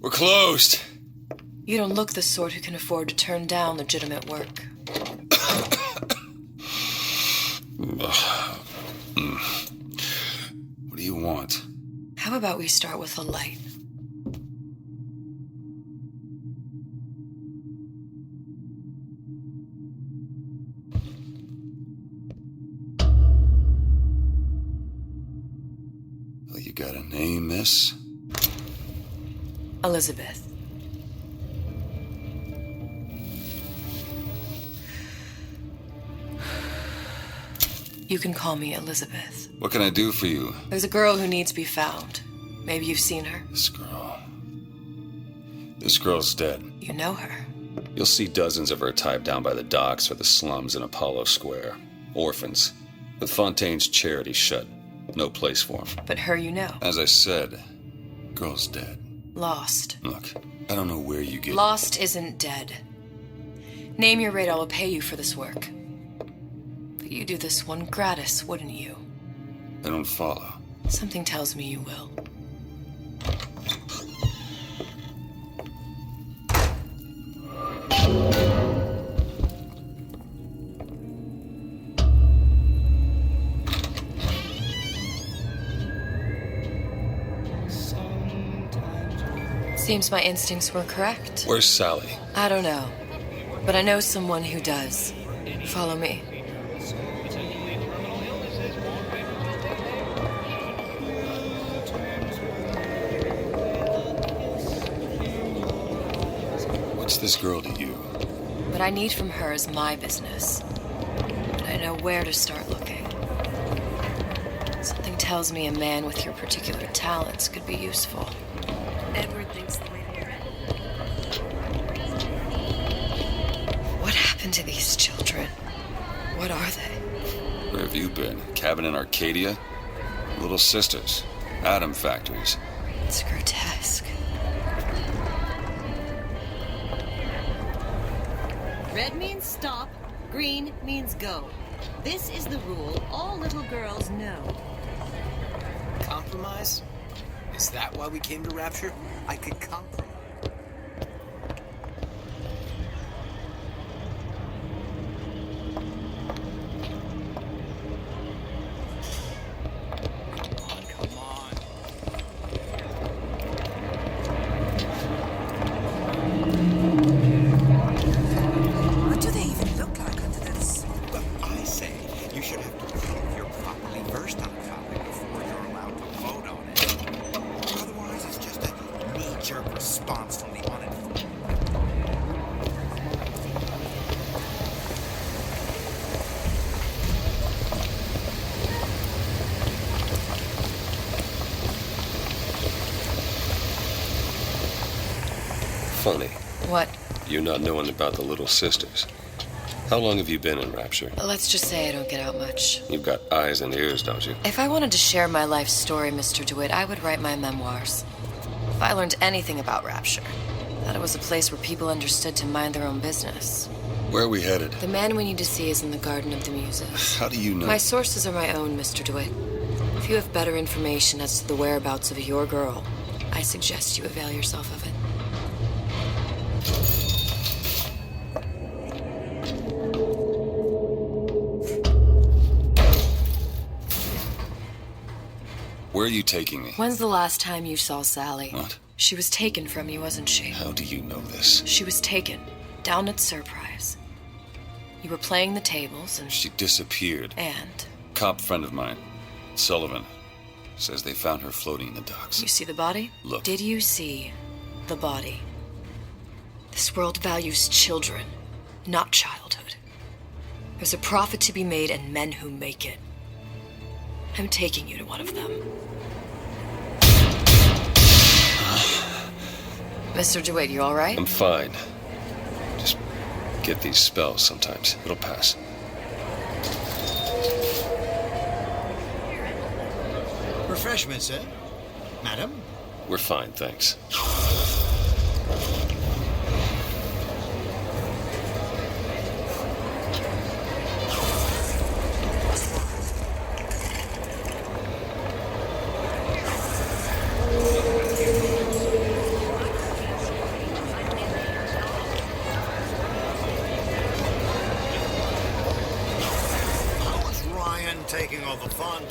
We're closed. You don't look the sort who can afford to turn down legitimate work. What do you want? How about we start with a light? Well, you got a name, miss? Elizabeth. You can call me Elizabeth. What can I do for you? There's a girl who needs to be found. Maybe you've seen her. This girl's dead. You know her. You'll see dozens of her tied down by the docks or the slums in Apollo Square. Orphans. With Fontaine's charity shut. No place for them. But her you know. As I said, girl's dead. Lost. Look, I don't know where you get... Lost isn't dead. Name your rate, I will pay you for this work. But you do this one gratis, wouldn't you? I don't follow. Something tells me you will. Seems my instincts were correct. Where's Sally? I don't know, but I know someone who does. Follow me. What's this girl to you? What I need from her is my business. And I know where to start looking. Something tells me a man with your particular talents could be useful. Edward thinks the way they're at. What happened to these children? What are they? Where have you been? Cabin in Arcadia? Little sisters. Atom factories. It's grotesque. Red means stop, green means go. This is the rule all little girls know. Compromise? Is that why we came to Rapture? I could compromise. Come on. What do they even look like under this? But I say you should have to prove you're properly versed on the topic before you're allowed to vote on it. Otherwise, it's just a knee-jerk response from the uninformed. Funny. What? You not knowing about the little sisters. How long have you been in Rapture? Let's just say I don't get out much. You've got eyes and ears, don't you? If I wanted to share my life story, Mr. DeWitt, I would write my memoirs. If I learned anything about Rapture, that it was a place where people understood to mind their own business. Where are we headed? The man we need to see is in the Garden of the Muses. How do you know? My sources are my own, Mr. DeWitt. If you have better information as to the whereabouts of your girl, I suggest you avail yourself of it. Where are you taking me? When's the last time you saw Sally? What? She was taken from you, wasn't she? How do you know this? She was taken, down at Surprise. You were playing the tables and... She disappeared. And? Cop friend of mine, Sullivan, says they found her floating in the docks. You see the body? Look. Did you see the body? This world values children, not childhood. There's a profit to be made and men who make it. I'm taking you to one of them. Mr. DeWitt, you all right? I'm fine. Just get these spells sometimes. It'll pass. Refreshments, eh? Madam? We're fine, thanks.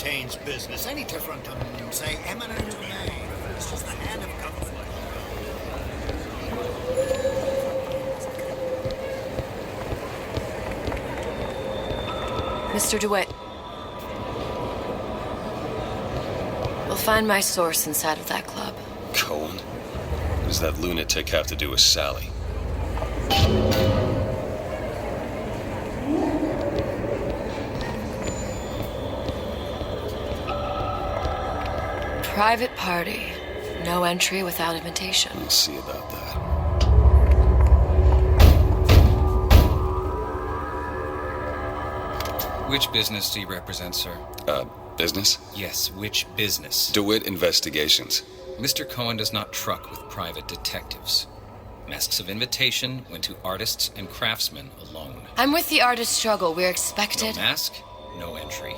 Fontaine's business. Any different from, say, eminent domain? It's just the hand of government. Mr. DeWitt. We'll find my source inside of that club. Cohen? What does that lunatic have to do with Sally? Private party. No entry without invitation. We'll see about that. Which business do you represent, sir? Business? Yes, which business? DeWitt Investigations. Mr. Cohen does not truck with private detectives. Masks of invitation went to artists and craftsmen alone. I'm with the artist struggle. We're No expected. mask, no entry.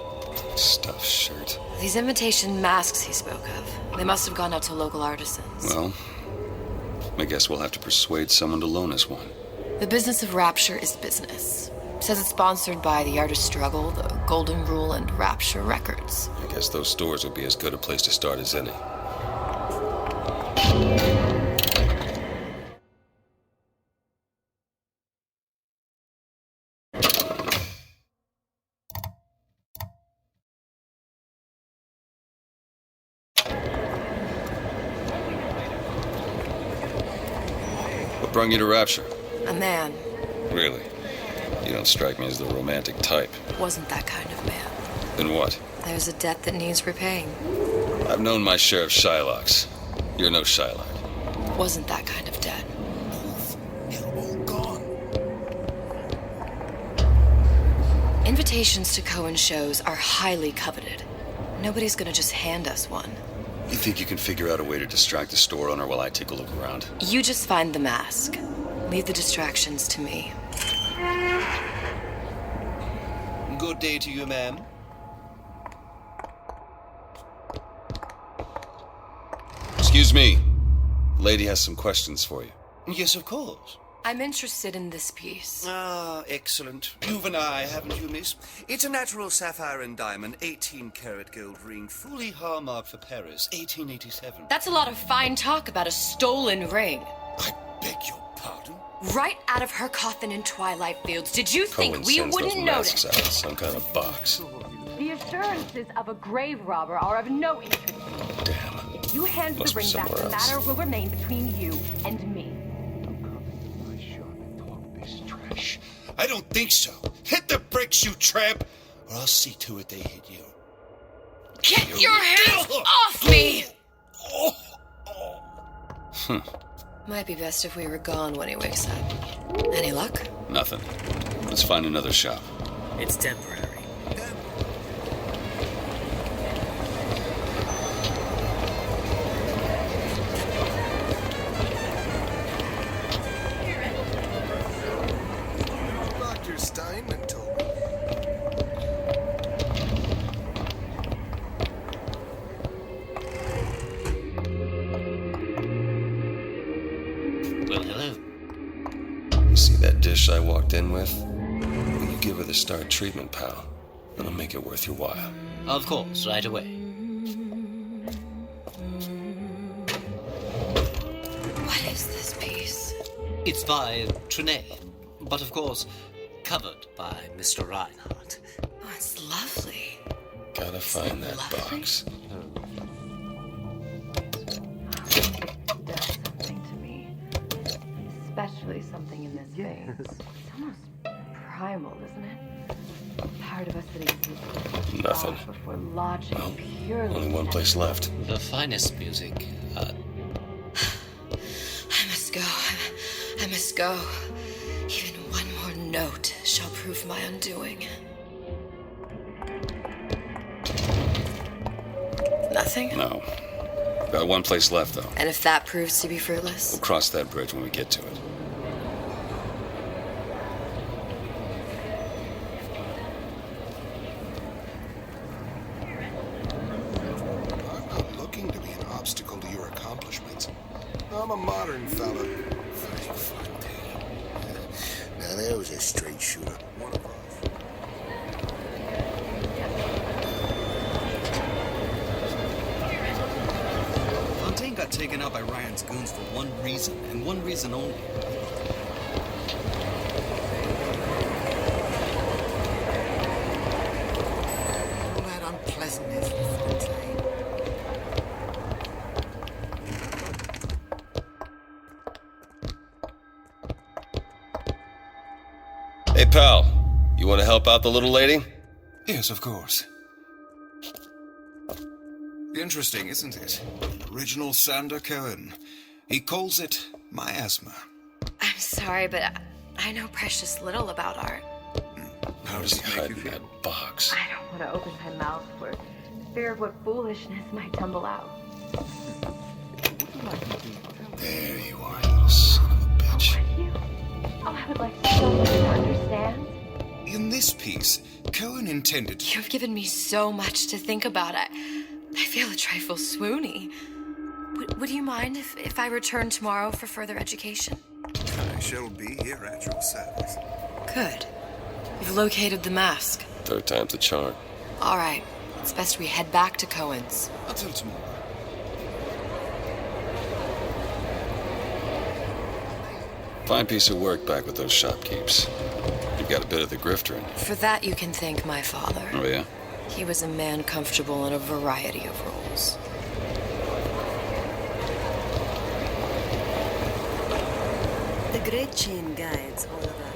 Stuffed shirt. These invitation masks he spoke of. They must have gone out to local artisans. Well, I guess we'll have to persuade someone to loan us one. The business of Rapture is business. Says it's sponsored by the Artist Struggle, the Golden Rule, and Rapture Records. I guess those stores would be as good a place to start as any. What brought you to Rapture? A man. Really? You don't strike me as the romantic type. Wasn't that kind of man. Then what? There's a debt that needs repaying. I've known my share of Shylocks. You're no Shylock. Wasn't that kind of debt. They're all gone. Invitations to Cohen shows are highly coveted. Nobody's gonna just hand us one. You think you can figure out a way to distract the store owner while I take a look around? You just find the mask. Leave the distractions to me. Good day to you, ma'am. Excuse me. Lady has some questions for you. Yes, of course. I'm interested in this piece. Ah, excellent. You've an eye, haven't you, miss? It's a natural sapphire and diamond, 18-karat gold ring, fully hallmarked for Paris, 1887. That's a lot of fine talk about a stolen ring. I beg your pardon? Right out of her coffin in Twilight Fields. Did you think Cohen we sends wouldn't those masks notice? out in some kind of box. The assurances of a grave robber are of no interest. Damn. If you hand the Must be ring back, the somewhere else. matter will remain between you and me. I don't think so. Hit the bricks, you tramp, or I'll see to it they hit you. Get your hands off me! Might be best if we were gone when he wakes up. Any luck? Nothing. Let's find another shop. It's temporary. Dr. Steinman told me. Well, hello. See that dish I walked in with? Will you give her the Star treatment, pal? It'll make it worth your while. Of course, right away. What is this piece? It's by Trenet, but of course, covered by Mr. Reinhardt. Oh, it's lovely. Gotta find that box. It does something to me. Especially something in this vein. It's almost primal, isn't it? Part of us that exists Nothing. before logic Well, purely only one place left. The finest music. I must go. I must go. Even one more note shall prove my undoing. Nothing? No. Got one place left, though. And if that proves to be fruitless? We'll cross that bridge when we get to it. I'm not looking to be an obstacle to your accomplishments. I'm a modern fella. Frank Fontaine. Now there was a straight shooter. One of us. got taken out by Ryan's goons for one reason, and one reason only. All that unpleasantness is contained. Hey, pal. You want to help out the little lady? Yes, of course. Interesting, isn't it? Original Sander Cohen. He calls it miasma. I'm sorry, but I know precious little about art. How does it make you in feel? that box? I don't want to open my mouth for fear of what foolishness might tumble out. There you are, you little son of a bitch. You? Oh, I would like so much to understand. In this piece, Cohen intended... You've given me so much to think about. I feel a trifle swoony. Would you mind if I return tomorrow for further education? I shall be here at your service. Good. You've located the mask. Third time's the charm. All right. It's best we head back to Cohen's. Until tomorrow. Fine piece of work back with those shopkeeps. You've got a bit of the grifter in you. For that, you can thank my father. Oh, yeah? He was a man comfortable in a variety of roles. The Great Chain guides all of our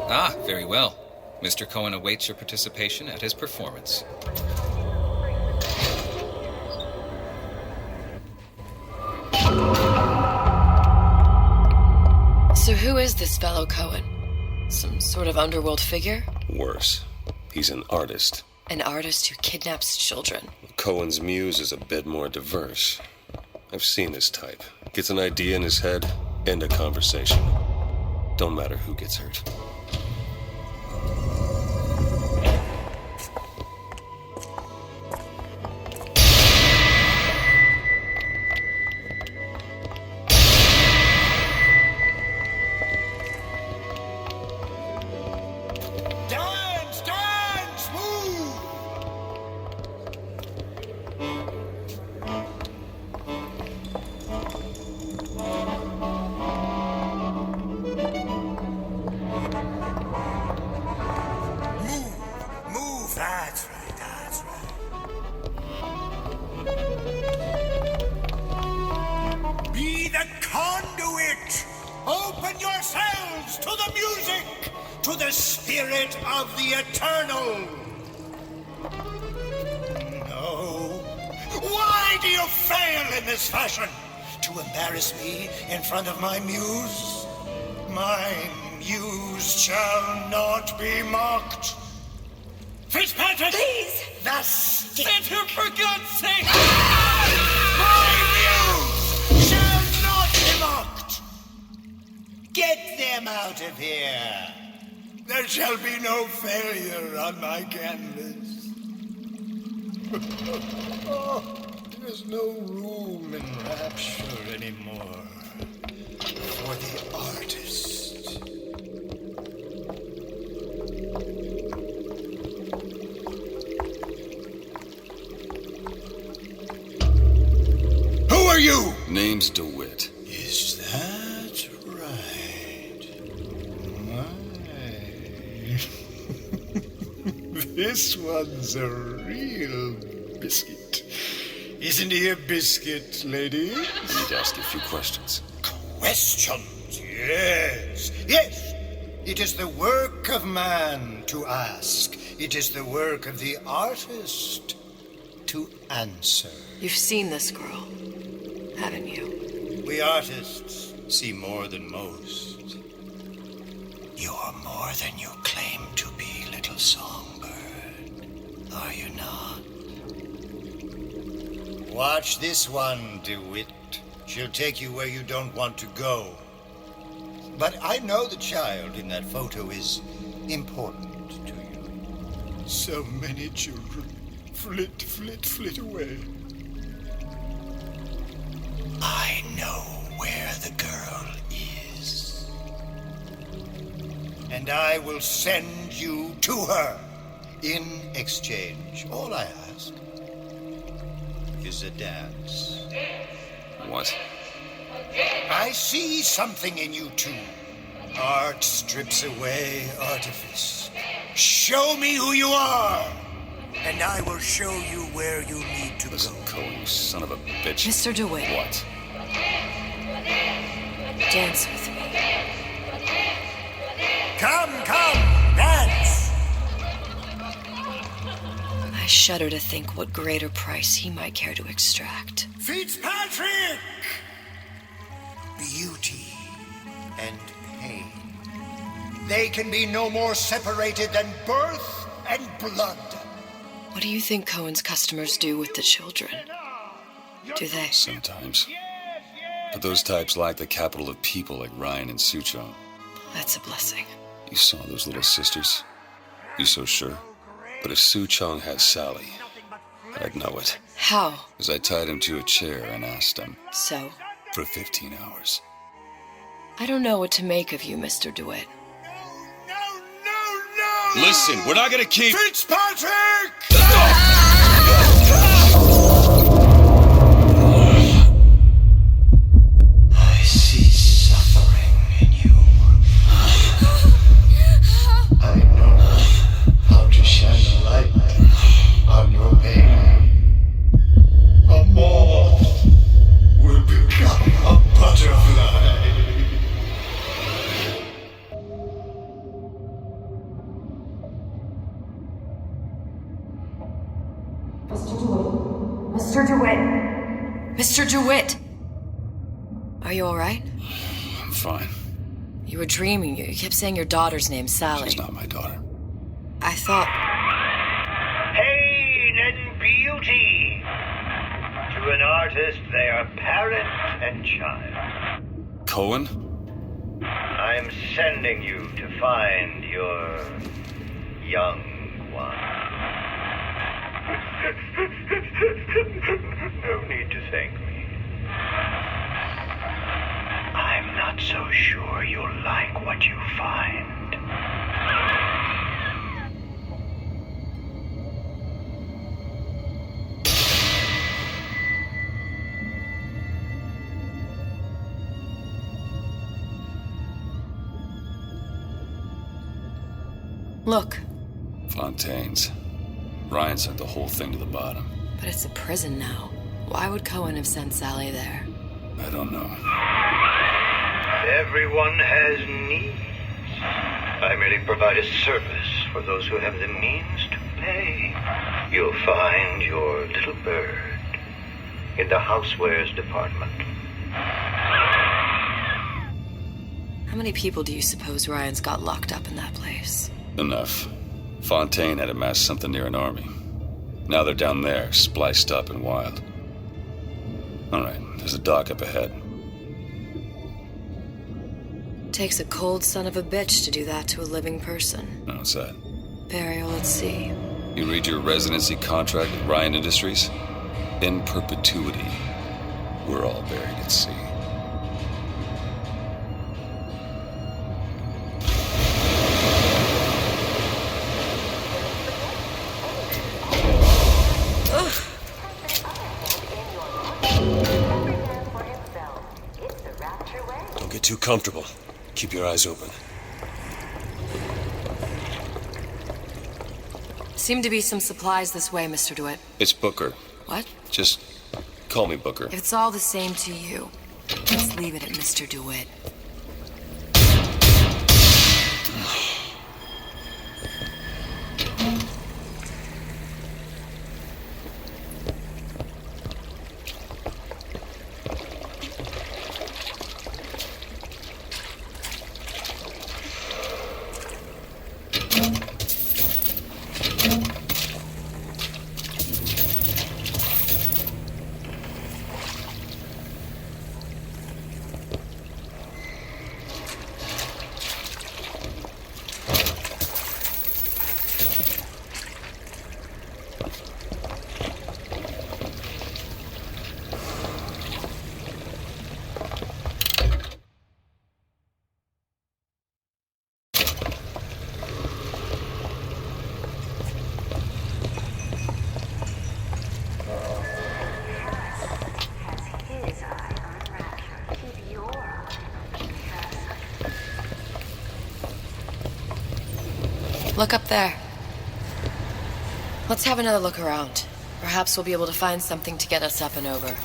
Ah, very well. Mr. Cohen awaits your participation at his performance. So who is this fellow Cohen? Some sort of underworld figure? Worse. He's an artist. An artist who kidnaps children. Cohen's muse is a bit more diverse. I've seen this type. Gets an idea in his head, end a conversation. Don't matter who gets hurt. Dance! Dance! Move! Move! That's right, that's right. Be the conduit! Open yourselves to the music! To the spirit of the eternal! No. Why do you fail in this fashion? To embarrass me in front of my muse? My muse shall not be mocked. Fitzpatrick! Please! The stick! Enter, for God's sake! My muse shall not be mocked! Get them out of here! There shall be no failure on my canvas. There's no room in rapture anymore for the artist. Who are you? Name's DeWitt. Is that right? This one's a real biscuit. Isn't he a biscuit, lady? I need to ask you a few questions. Questions, yes. Yes, it is the work of man to ask. It is the work of the artist to answer. You've seen this girl, haven't you? We artists see more than most. You are more than you claim to be, little songbird. Are you not? Watch this one, DeWitt. She'll take you where you don't want to go. But I know the child in that photo is important to you. So many children flit, flit, flit away. I know where the girl is. And I will send you to her. In exchange, all I ask is a dance. What? I see something in you two. Art strips away artifice. Show me who you are, and I will show you where you need to Listen, go. Cohen, you son of a bitch. Mr. DeWitt. What? Dance with me. Come, dance! I shudder to think what greater price he might care to extract. Fitzpatrick! Beauty and pain. They can be no more separated than birth and blood. What do you think Cohen's customers do with the children? Do they? Sometimes. But those types lack the capital of people like Ryan and Suchong. That's a blessing. You saw those little sisters? You so sure? But if Suchong has Sally, I'd know it. How? Because I tied him to a chair and asked him. So? For 15 hours. I don't know what to make of you, Mr. DeWitt. No! Listen, we're not gonna keep... Fitzpatrick! I see suffering in you. I know how to shine a light on your pain. A moth will become a butterfly. Mr. DeWitt! Mr. DeWitt! Are you alright? I'm fine. You were dreaming. You kept saying your daughter's name, Sally. She's not my daughter. I thought... Pain and beauty. To an artist, they are parent and child. Cohen? I'm sending you to find your young one. No need to thank me. I'm not so sure you'll like what you find. Look. Fontaine's. Ryan sent the whole thing to the bottom. But it's a prison now. Why would Cohen have sent Sally there? I don't know. Everyone has needs. I merely provide a service for those who have the means to pay. You'll find your little bird in the housewares department. How many people do you suppose Ryan's got locked up in that place? Enough. Fontaine had amassed something near an army. Now they're down there, spliced up and wild. All right, there's a dock up ahead. Takes a cold son of a bitch to do that to a living person. No, what's that? Burial at sea. You read your residency contract with Ryan Industries? In perpetuity, we're all buried at sea. Don't get too comfortable. Keep your eyes open. Seem to be some supplies this way, Mr. DeWitt. It's Booker. What? Just call me Booker. If it's all the same to you, let's leave it at Mr. DeWitt. Look up there. Let's have another look around. Perhaps we'll be able to find something to get us up and over.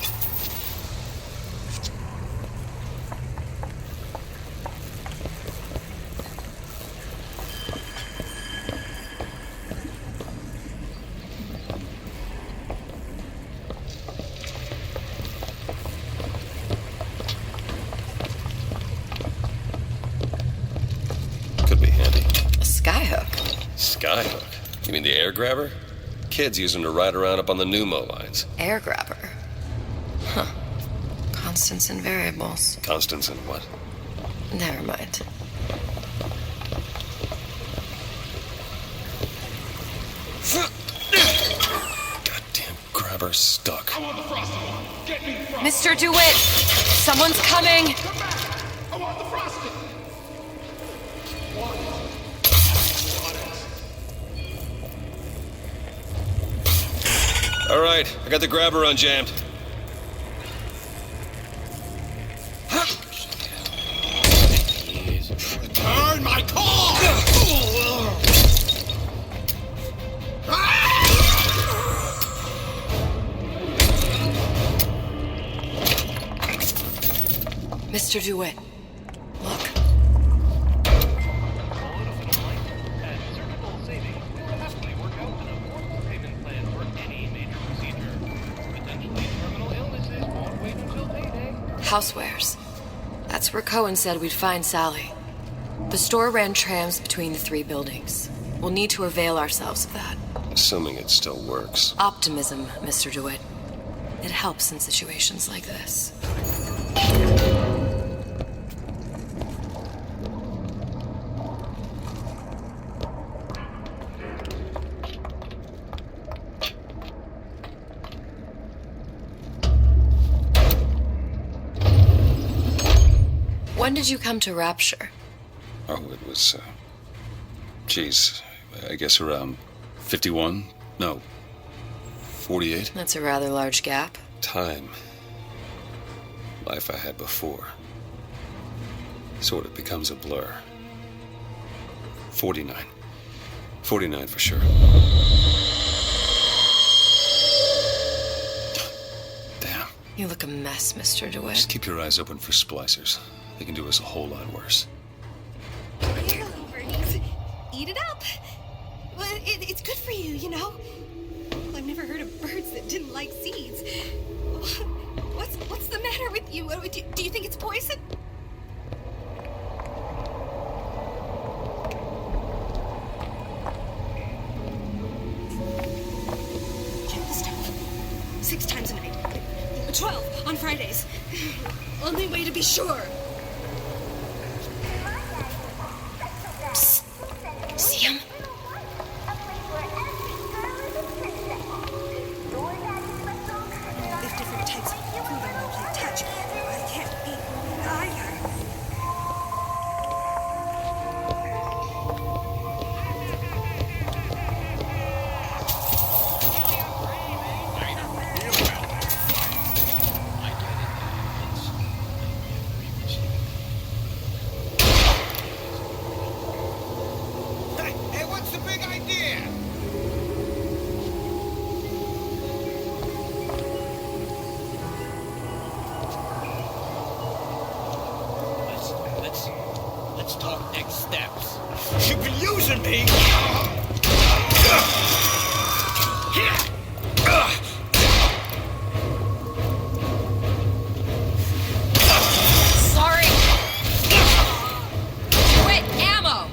Could be handy. A skyhook? Skyhook? You mean the air grabber? Kids use them to ride around up on the pneumo lines. Air grabber? Huh. Constants and variables. Constants and what? Never mind. Goddamn grabber stuck. Mr. DeWitt! Someone's coming! I want the frosting. All right, I got the grabber unjammed. Turn my car! Mr. DeWitt, look. Housewares. That's where Cohen said we'd find Sally. The store ran trams between the three buildings. We'll need to avail ourselves of that. Assuming it still works. Optimism, Mr. DeWitt. It helps in situations like this. When did you come to Rapture? Oh, it was, geez, I guess around 51? No, 48? That's a rather large gap. Time. Life I had before. Sort of becomes a blur. 49. 49 for sure. Damn. You look a mess, Mr. DeWitt. Just keep your eyes open for splicers. They can do us a whole lot worse. Here, little birdies. Eat it up. Well, it's good for you, you know. Well, I've never heard of birds that didn't like seeds. What's the matter with you? Do you think it's poison? Check the stuff. 6 times a night. 12 on Fridays. Only way to be sure. Psst. See him? There's different types of food on my plate. Touch. I can't eat either. Hey, what's the big idea? Let's talk next steps. You've been using me. Sorry. DeWitt, ammo!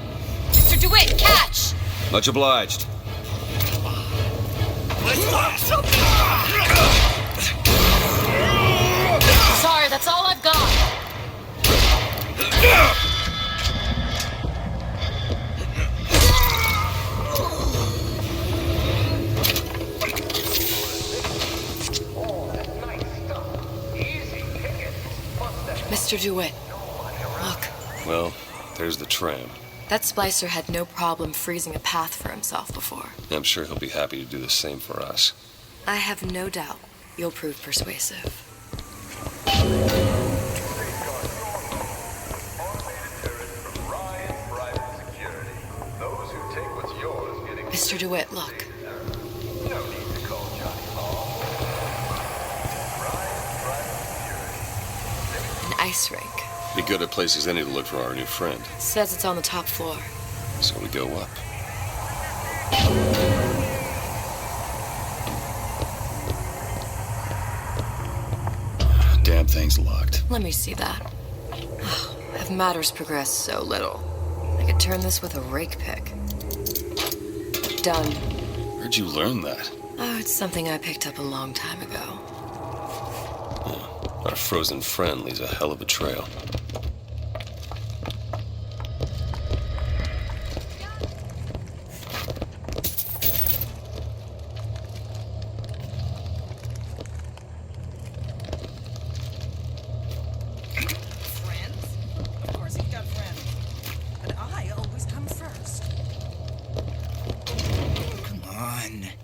Mr. DeWitt, catch! Much obliged. Sorry, that's all I've got. Mr. DeWitt, look. Well, there's the tram. That splicer had no problem freezing a path for himself before. I'm sure he'll be happy to do the same for us. I have no doubt you'll prove persuasive. Those who take what's DeWitt, look. An ice rink. Be good at places any to look for our new friend. Says it's on the top floor. So we go up. Damn thing's locked. Let me see that. Oh, have matters progressed so little? I could turn this with a rake pick. Done. Where'd you learn that? Oh, it's something I picked up a long time ago. Our frozen friend leaves a hell of a trail.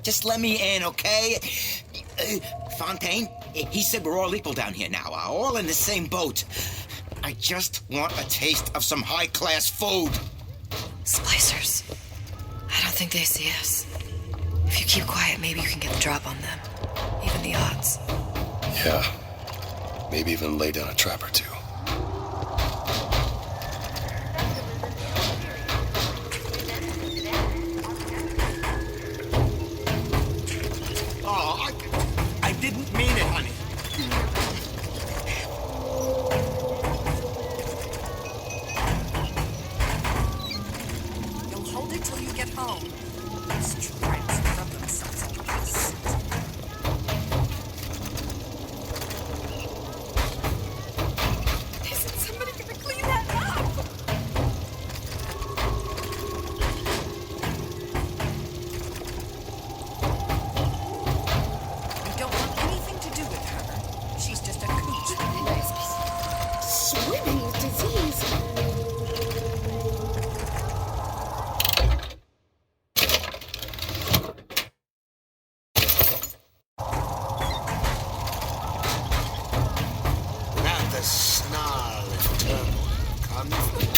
Just let me in, okay? Fontaine, he said we're all equal down here now, all in the same boat. I just want a taste of some high-class food. Splicers. I don't think they see us. If you keep quiet, maybe you can get the drop on them. Even the odds. Yeah. Maybe even lay down a trap or two. I didn't mean it, honey. You'll hold it till you get home. These tramps rub themselves all over the seat. Isn't somebody gonna clean that up? You don't want anything to do with her. She's just a coot. Swimming with disease. Without the snarl and turmoil, conflict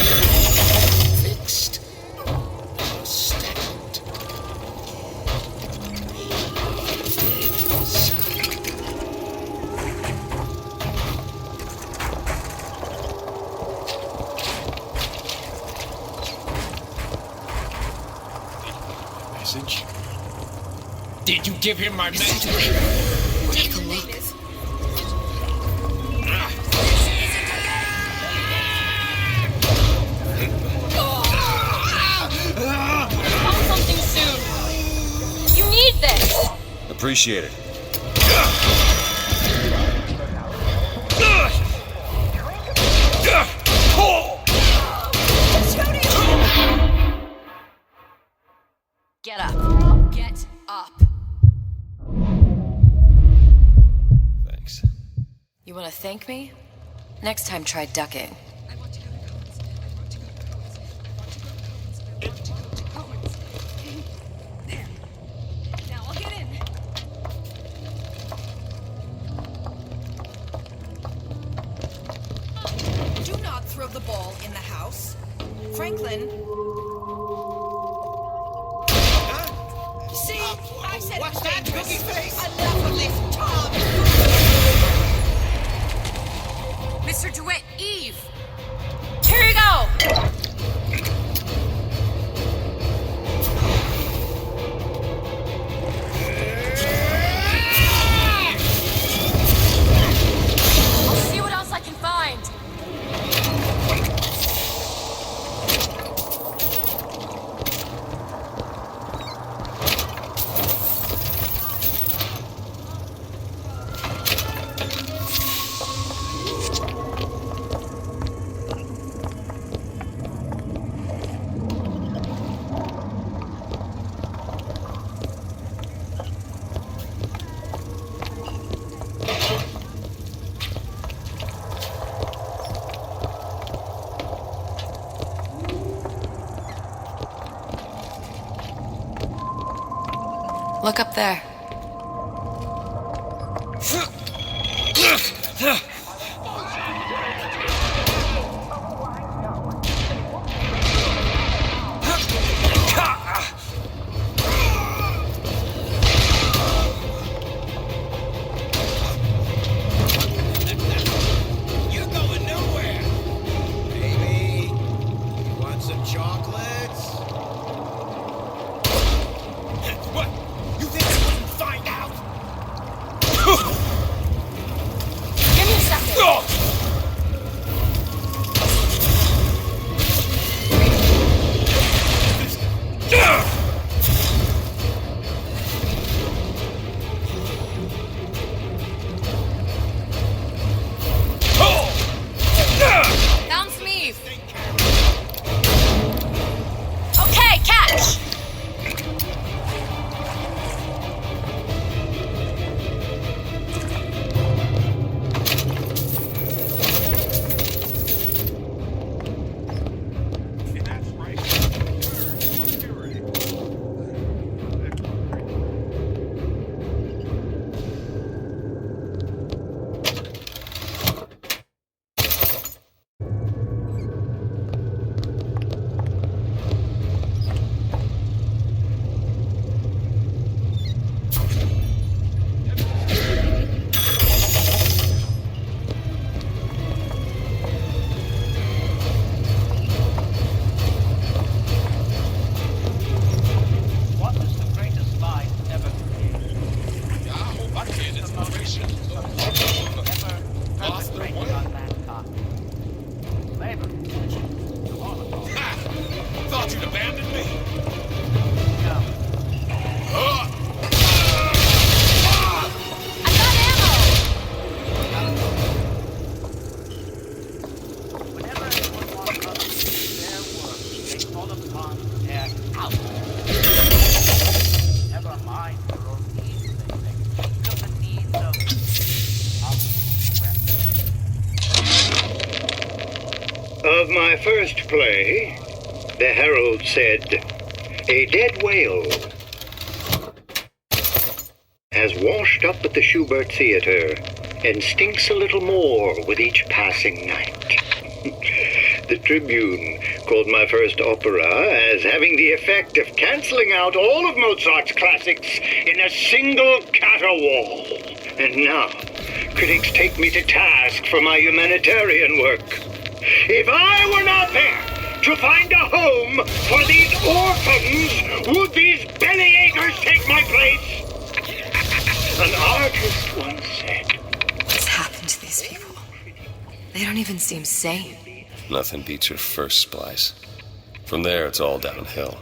fixed or stagnant. Message? Did you give him my message? Take a look. Found something soon. You need this. Appreciate it. Get up. Get up. Thanks. You want to thank me? Next time, try ducking. I want to go to Cohen's. I want to go to Cohen's. I want to go to Cohen's. There. Now I'll get in. Do not throw the ball in the house. Franklin. See? I said What's that, cookie face? Enough of this, Tom! Mr. DeWitt, Eve! Here you go. I'll see what else I can find. Look up there. thought you'd abandoned me? I got ammo! Whenever anyone wants others to do their work, they call upon their out. Never mind your own needs, they think. Think of the needs of Of my first play, the Herald said, "A dead whale has washed up at the Schubert Theater and stinks a little more with each passing night." The Tribune called my first opera as having the effect of canceling out all of Mozart's classics in a single caterwaul. And now, critics take me to task for my humanitarian work. If I were not there to find a home for these orphans, would these bellyachers take my place? An artist once said, What's happened to these people? They don't even seem sane. Nothing beats your first splice. From there, it's all downhill.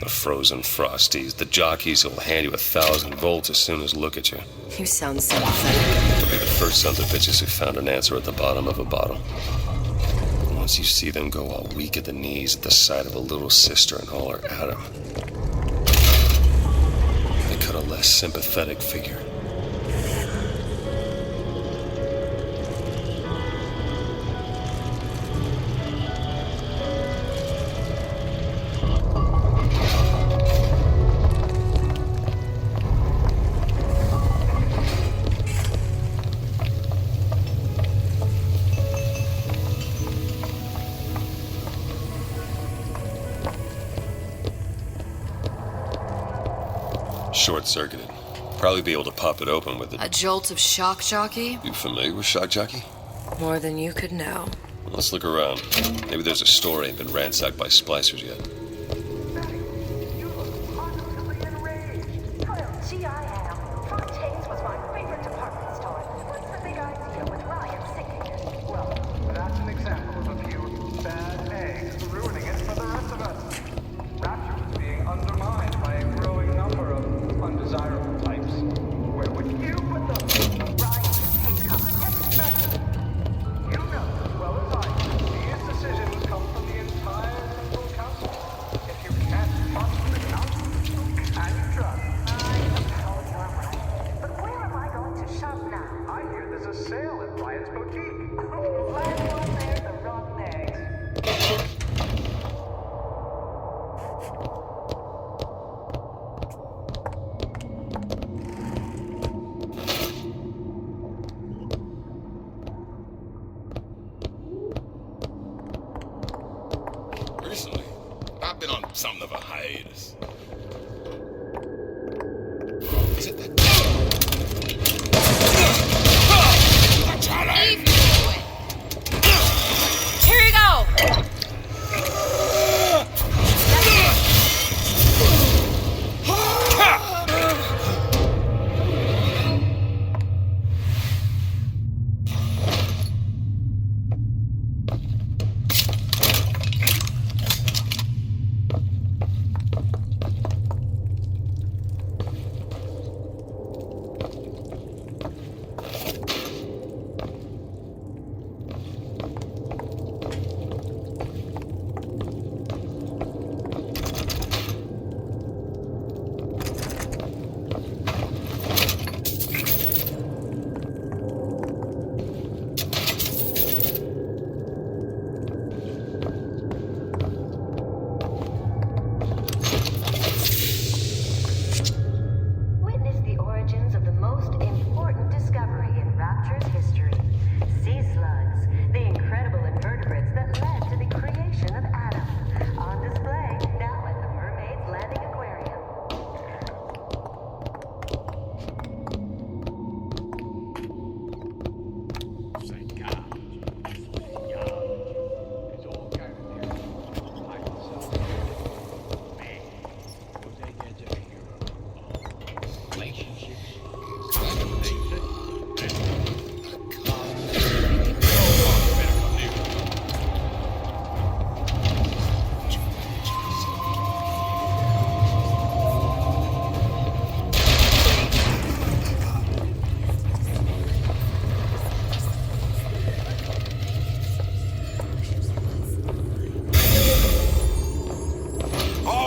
The frozen frosties, the jockeys who'll hand you 1,000 volts as soon as look at you. You sound sympathetic. They'll be the first sons of bitches who found an answer at the bottom of a bottle. Once you see them go all weak at the knees at the sight of a little sister and all her atom, they cut a less sympathetic figure. Short-circuited. Probably be able to pop it open with it. A jolt of shock jockey? You familiar with shock jockey? More than you could know. Let's look around. Maybe there's a store ain't been ransacked by splicers yet. Gee, I am. Fontaine's was my favorite department store. What's the big idea with Ryan sinking it? Well, that's an example of a few bad eggs ruining it for the rest of us. Rapture was being undermined by a growing number of undesirable types. Where would you put them? Ryan can take comprehension. You know as well as I do, these decisions come from the entire Central Council. If you can't trust the council, who can you trust? I suppose you're right. But where am I going to shop now? I hear there's a sale at Ryan's Boutique. Oh, last one there, the rotten eggs. Recently, I've been on something of a hiatus. Is it that? Leave me to it. Here you go!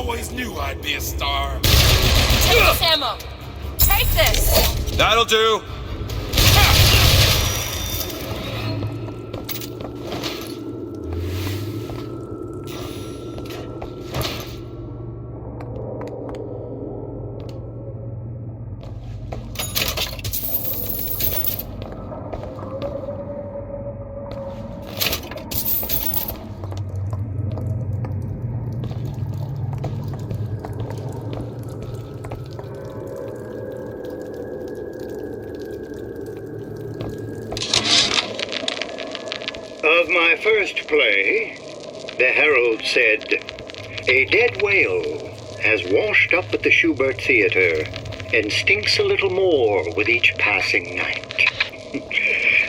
always knew I'd be a star. Take this ammo. Take this. That'll do. Of my first play, the herald said, "A dead whale has washed up at the Schubert Theater and stinks a little more with each passing night."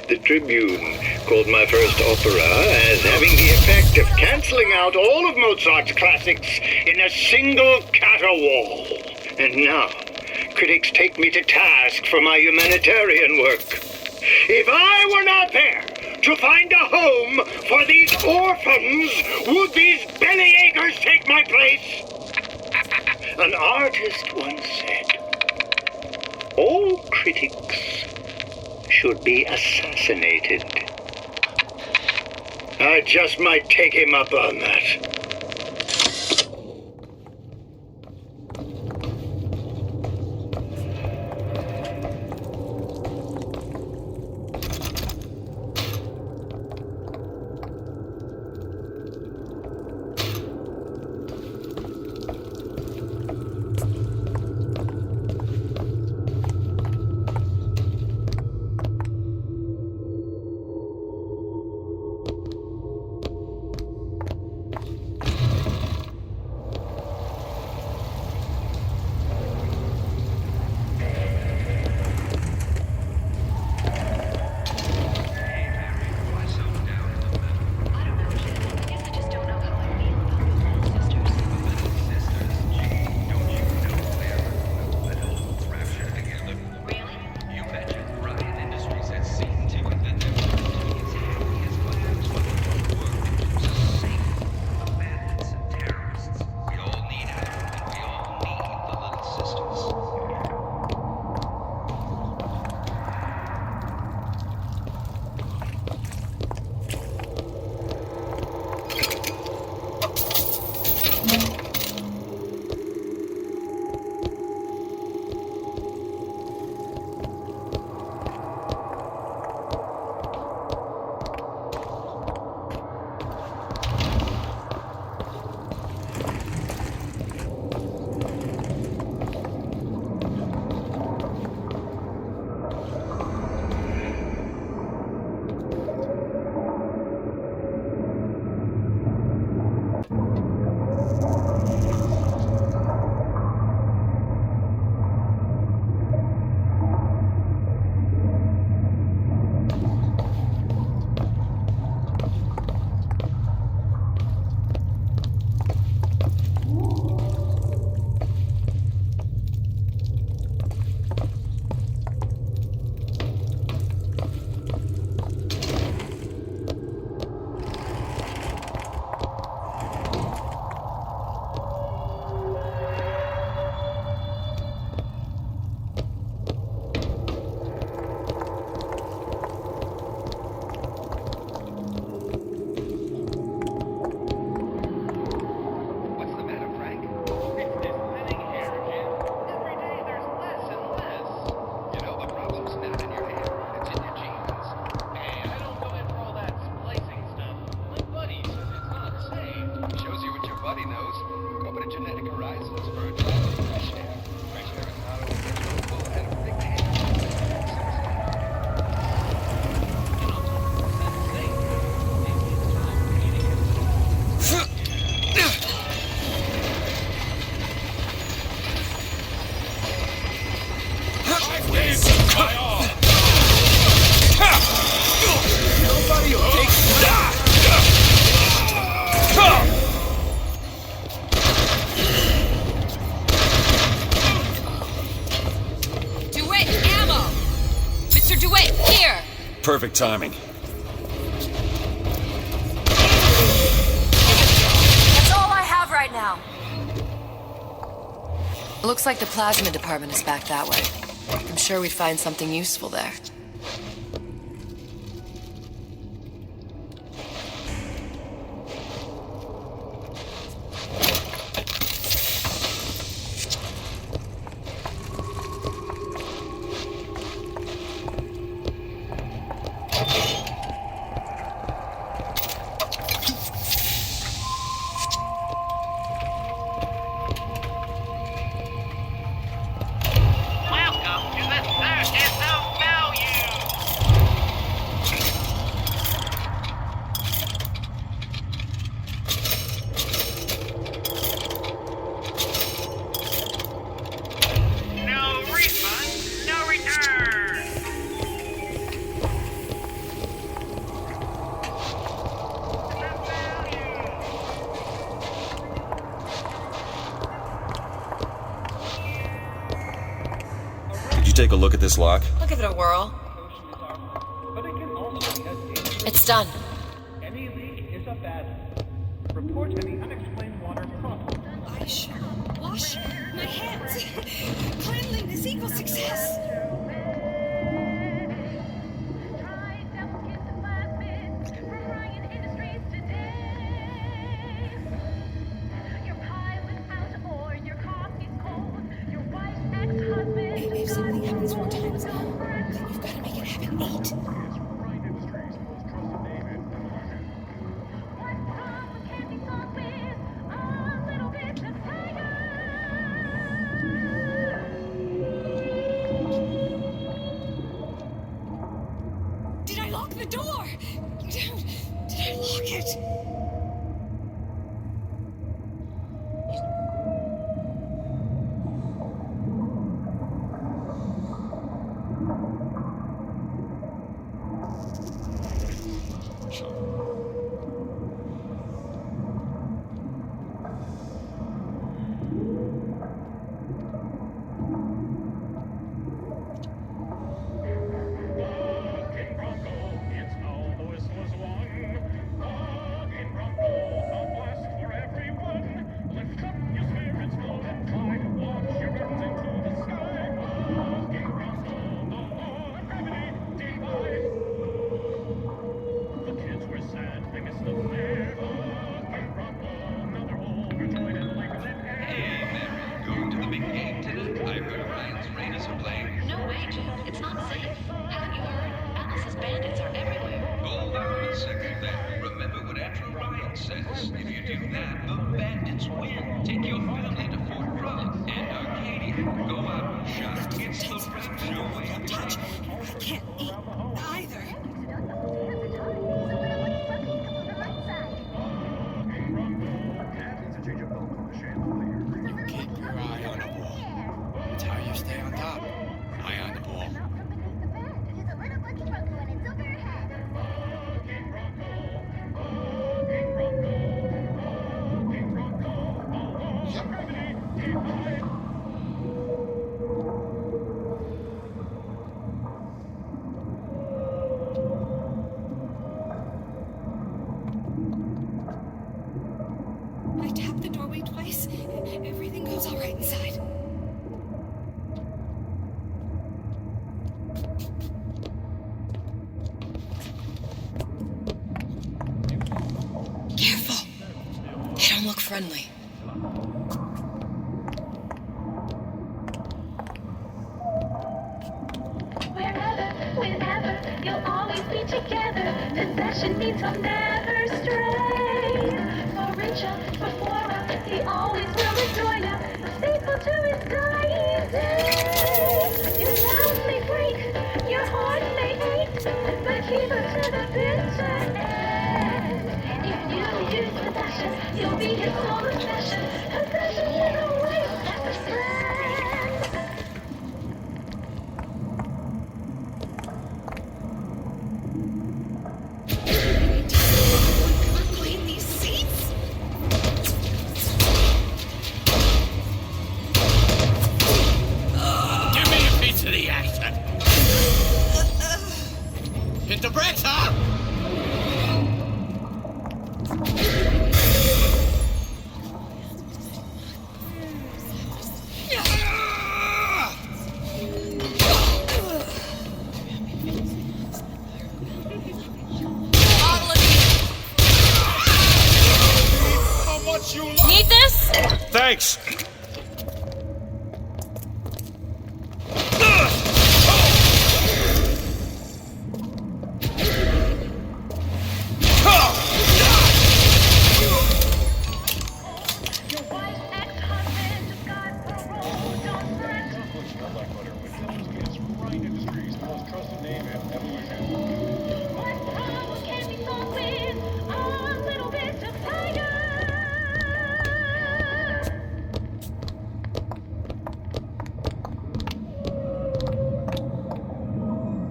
The Tribune called my first opera as having the effect of canceling out all of Mozart's classics in a single caterwaul. And now, critics take me to task for my humanitarian work. If I were not there to find a home for these orphans, would these bellyachers take my place? An artist once said, "All critics should be assassinated." I just might take him up on that. Perfect timing. That's all I have right now. It looks like the plasma department is back that way. I'm sure we'd find something useful there. Welcome to the Circus of Value! No refund, no return! Did you take a look at this lock? I'll give it a whirl. It's done. Any leak is a bad one. Report any unexplained water problem. I shall wash my hands. Cleanliness equals success. If something happens 4 times, then you've got to make it happen 8. Did I lock the door? Did I lock it? Going to the big game tonight? I heard Ryan's Raiders are playing. No way, Jim. It's not safe. Haven't you heard? Atlas's bandits are everywhere. Hold on a second then. Remember what Andrew Ryan says. If you do that, the bandits win. Take your family to Fort Front and Arcadia. Go out and shop. It's the rapture way. Touch. I can't eat either. Keep your eye on the ball. That's how you stay on top. Eye on the ball. I tap the doorway twice. Everything goes all right inside. Careful. They don't look friendly. Whenever, you'll always be together. Possession means he'll never stray. For richer, for poorer, he always will adore ya. Faithful to his dying day. Your love may break, your heart may ache, but keep her to the bitter end. If you use possession, you'll be his sole obsession. Possession is a waste, that's a friend. Clean these seats? Give me a piece of the action. Hit the brakes, huh? Need this? Thanks!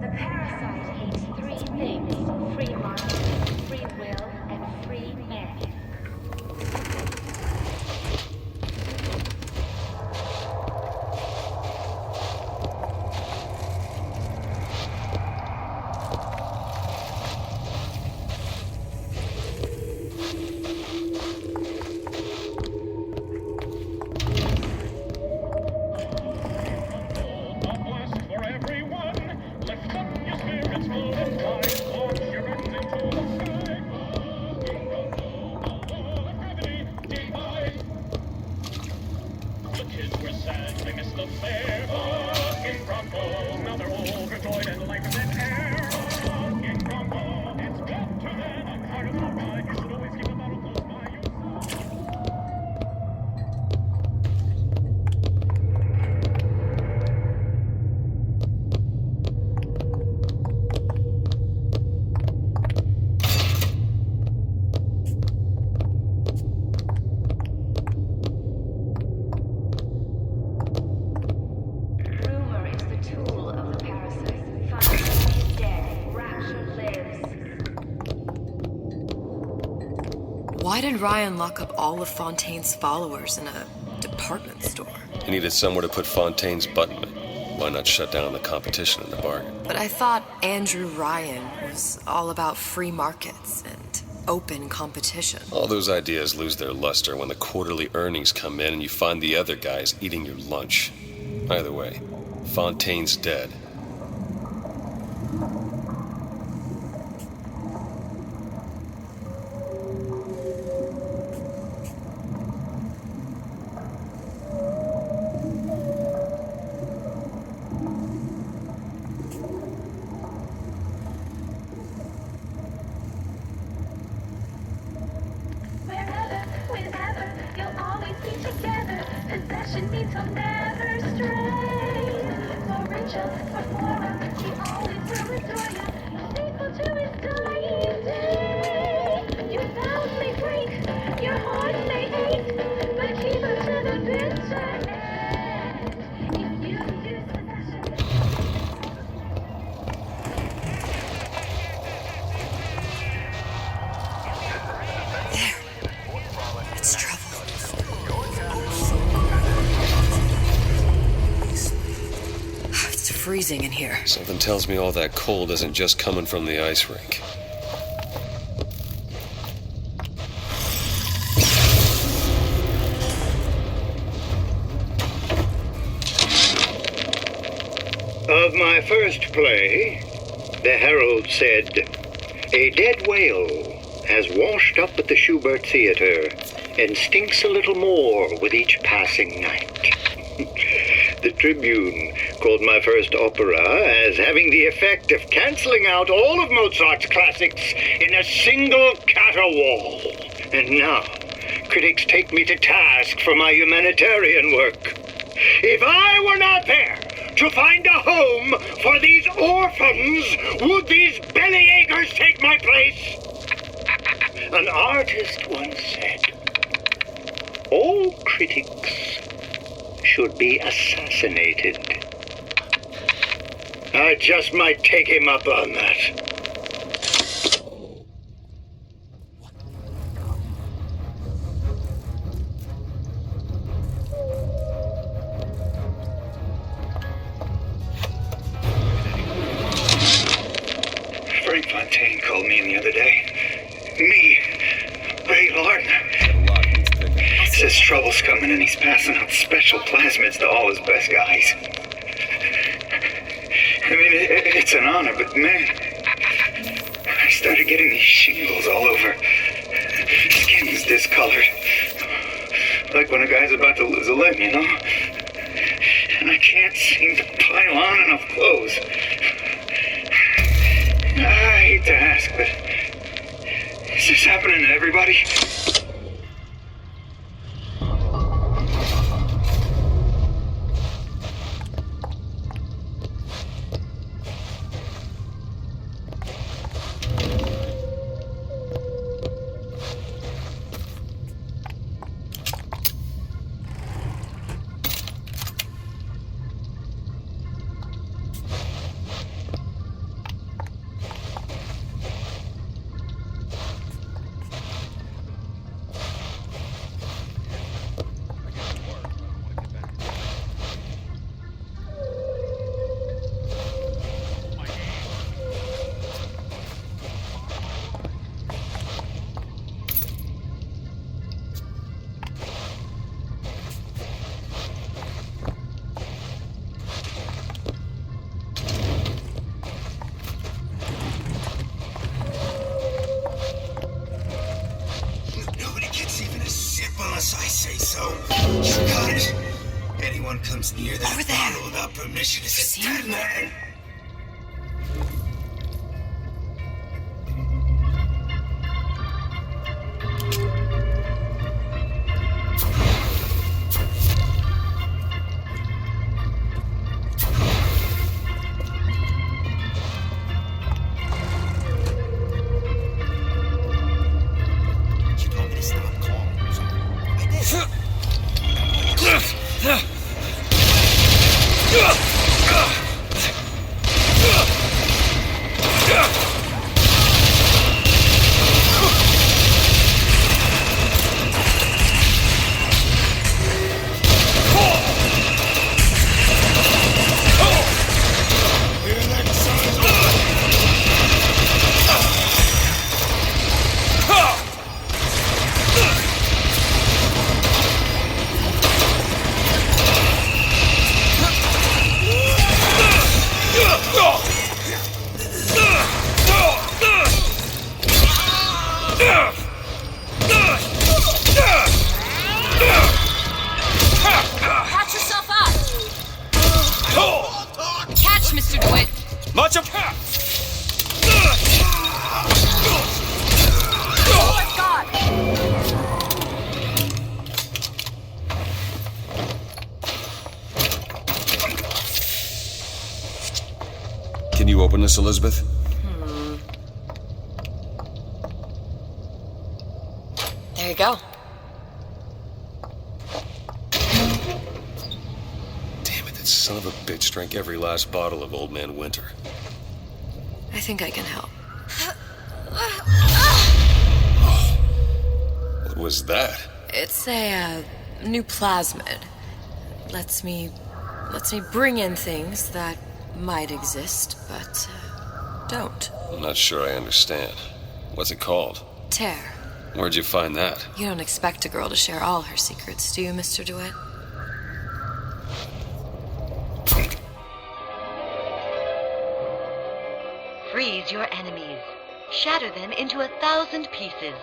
The parasite hates three things: free mind, free will, and free men. Rumor is the tool of the parasite. Fontaine is dead. Rapture lives. Why did Ryan lock up all of Fontaine's followers in a department store? He needed somewhere to put Fontaine's button. Why not shut down the competition in the bargain? But I thought Andrew Ryan was all about free markets and open competition. All those ideas lose their luster when the quarterly earnings come in and you find the other guys eating your lunch. Either way, Fontaine's dead. Wherever, whenever, you'll always be together. Possession means he'll never stray. For Rachel, for Flora, he always will adore ya. He's faithful to his dying day. Your vows may break, your heart may hate, but keep her to the bitter end. If you use possession. It's trouble. It's freezing in here. Something tells me all that cold isn't just coming from the ice rink. Of my first play, the Herald said, "A dead whale has washed up at the Schubert Theater and stinks a little more with each passing night." The Tribune called my first opera as having the effect of canceling out all of Mozart's classics in a single caterwaul. And now, critics take me to task for my humanitarian work. If I were not there to find a home for these orphans, would these bellyachers take my place? An artist once said, "All critics should be assassinated." I just might take him up on that. Frank Fontaine called me in the other day. Me, Ray Lardner. Says trouble's coming and he's passing out special plasmids to all his best guys. I mean, it's an honor, but man, I started getting these shingles all over. Skin's discolored. Like when a guy's about to lose a limb, you know? And I can't seem to pile on enough clothes. I hate to ask, but is this happening to everybody? Unless I say so. You got it. Anyone comes near that bottle without permission is a dead man. Patch yourself up! Catch, Mr. DeWitt! Much of Oh my God! Can you open this, Elizabeth? There you go. Damn it, that son of a bitch drank every last bottle of Old Man Winter. I think I can help. What was that? It's a new plasmid. Lets me bring in things that might exist, but don't. I'm not sure I understand. What's it called? Tear. Where'd you find that? You don't expect a girl to share all her secrets, do you, Mr. DeWitt? Freeze your enemies. Shatter them into 1,000 pieces.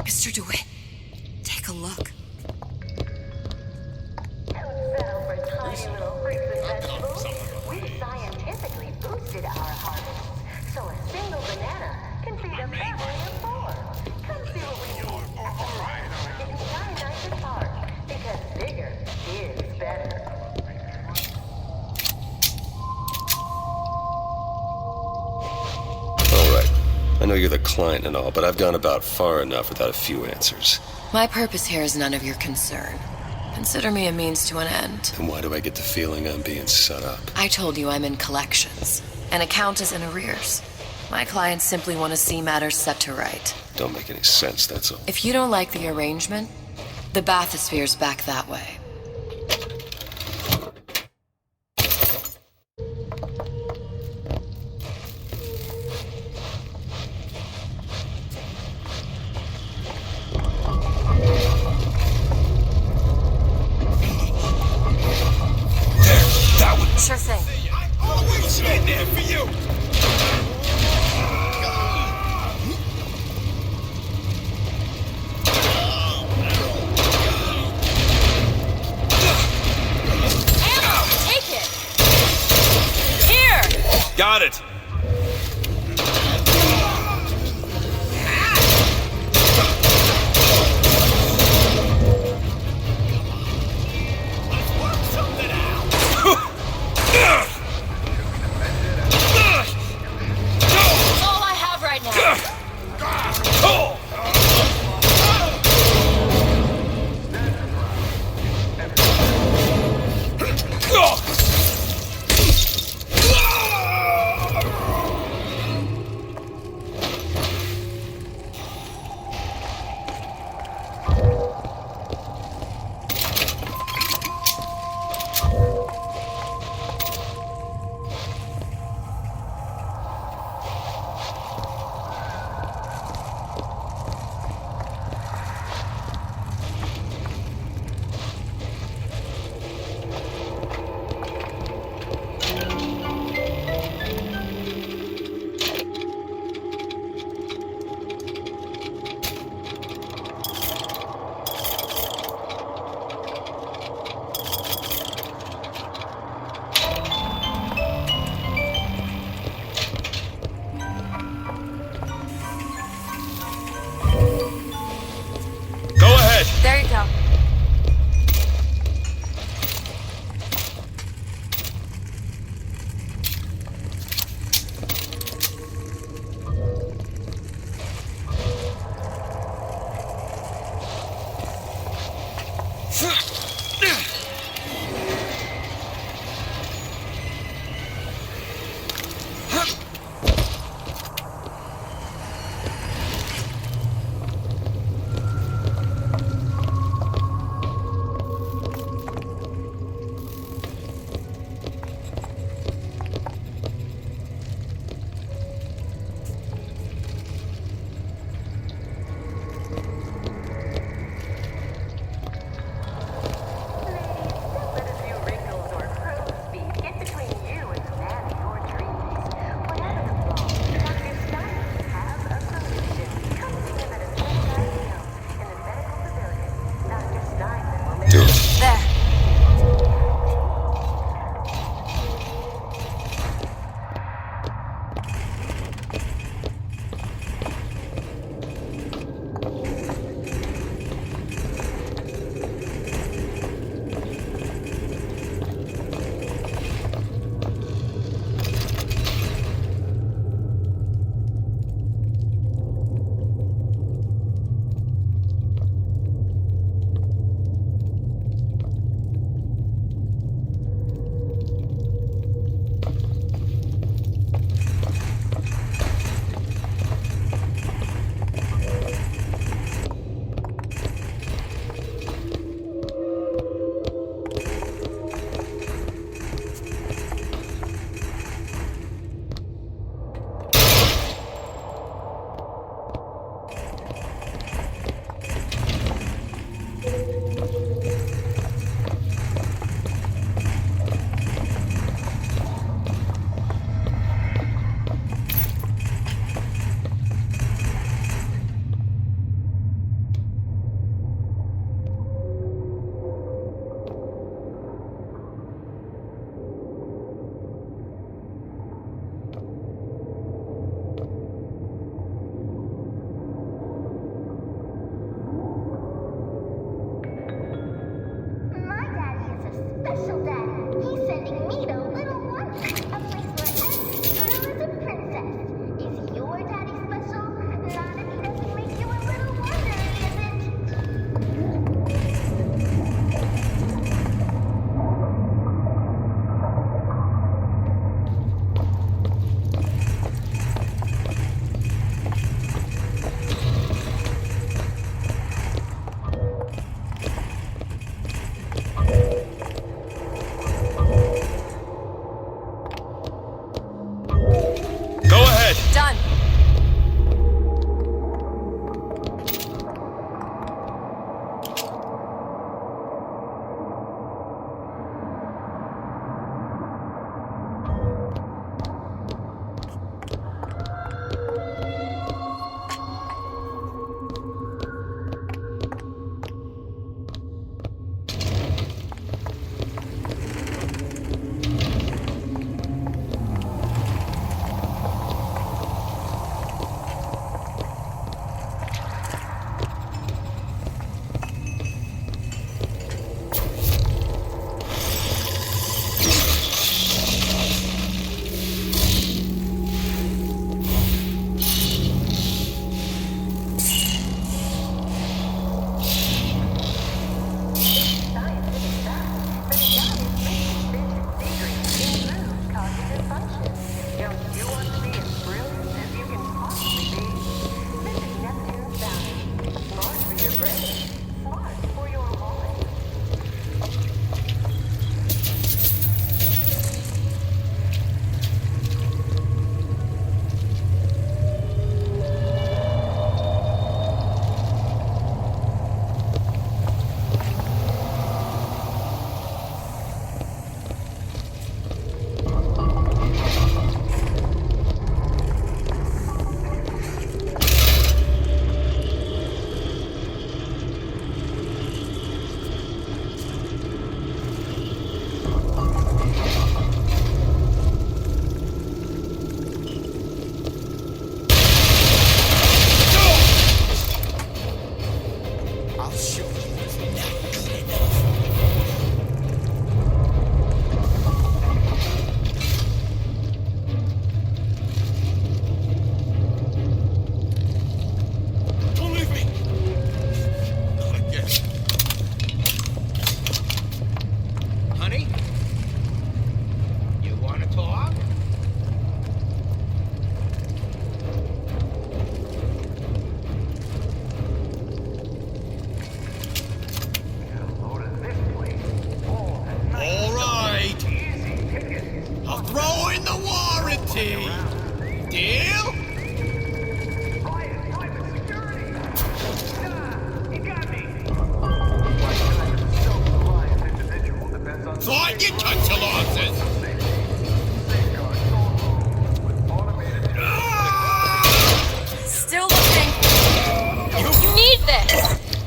Mr. DeWitt, take a look. Settle for tiny little fruits and vegetables. We've scientifically boosted our harvests, so a single banana can feed a family of 4. Come see what we do at the Market in Dionysus Park, because bigger is better. All right. I know you're the client and all, but I've gone about far enough without a few answers. My purpose here is none of your concern. Consider me a means to an end. Then why do I get the feeling I'm being set up? I told you I'm in collections. An account is in arrears. My clients simply want to see matters set to right. Don't make any sense, that's all. If you don't like the arrangement, the bathysphere's back that way. Sure thing. Always been there for you!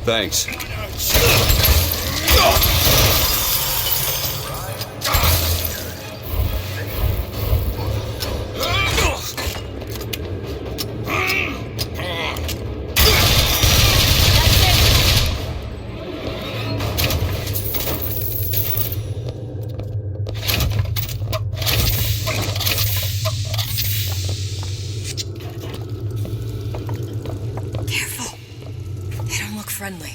Thanks. Careful. They don't look friendly.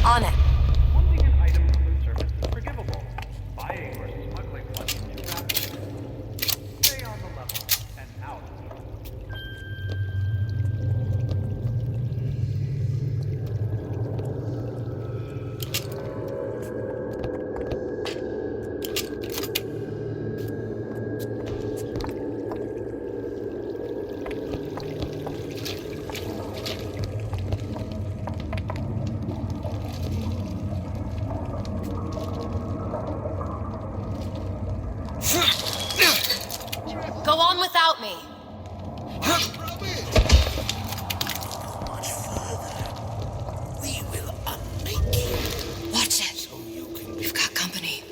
On it. Hunting an item from the surface is forgivable. Buying or smuggling one is rather. Stay on the level and out. Go on without me. Much further. We will unmake you. Watch it. We've got company.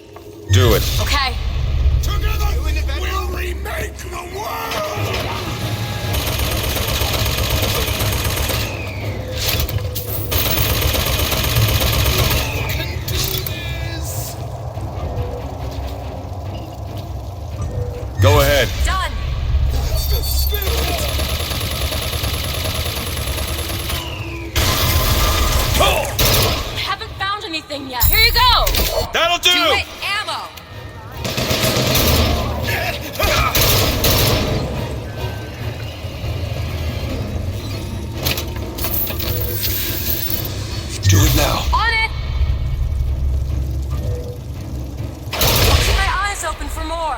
Do it. Okay. Together, we'll remake the world! Go ahead. Done. That's the spirit! Haven't found anything yet. Here you go. That'll do! Do it. Ammo. Do it now. On it. Keep my eyes open for more.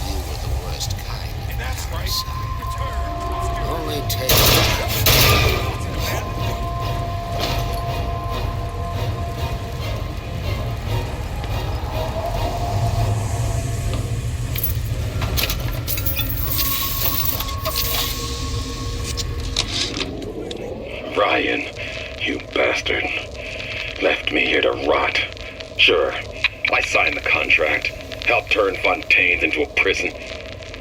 You were the worst kind. That's right. Only take Brian, you bastard. Left me here to rot. Sure, I signed the contract. Helped turn Fontaine's into a prison.